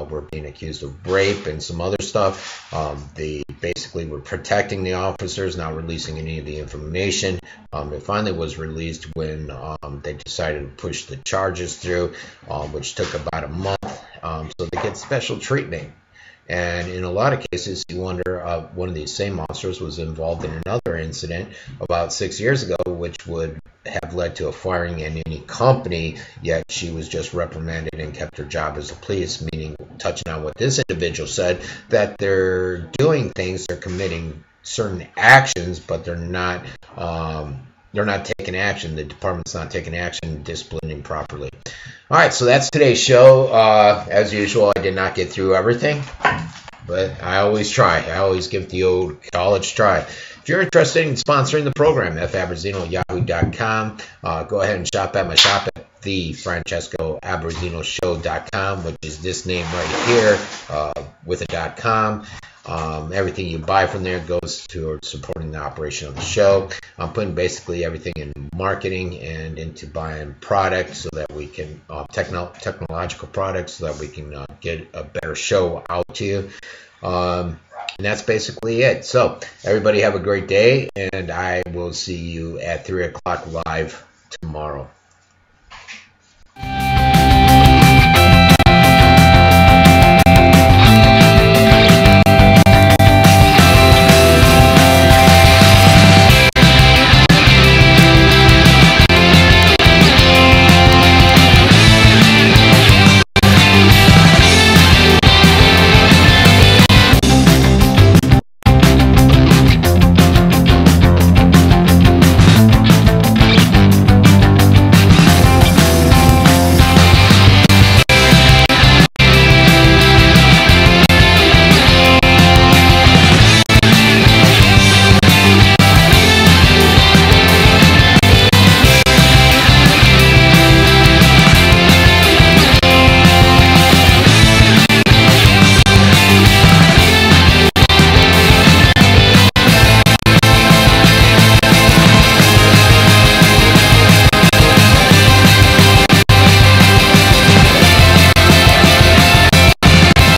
were being accused of rape and some other stuff. They basically were protecting the officers, not releasing any of the information. It finally was released when they decided to push the charges through, which took about a month. So they get special treatment. And in a lot of cases, you wonder, one of these same officers was involved in another incident about 6 years ago, which would have led to a firing in any company, yet she was just reprimanded and kept her job as a police, meaning, touching on what this individual said, that they're doing things, they're committing certain actions, but they're not taking action. The department's not taking action, disciplining properly. All right, so that's today's show. As usual, I did not get through everything. but I always try. I always give the old college try. If you're interested in sponsoring the program, fabbruzzino@yahoo.com. Go ahead and shop at my shop at thefrancescoabbruzzino.com, which is this name right here with a .com. Everything you buy from there goes towards supporting the operation of the show. I'm putting basically everything in marketing and into buying products so that we can technological products so that we can get a better show out to you. And that's basically it. So everybody have a great day, and I will see you at 3 o'clock live tomorrow.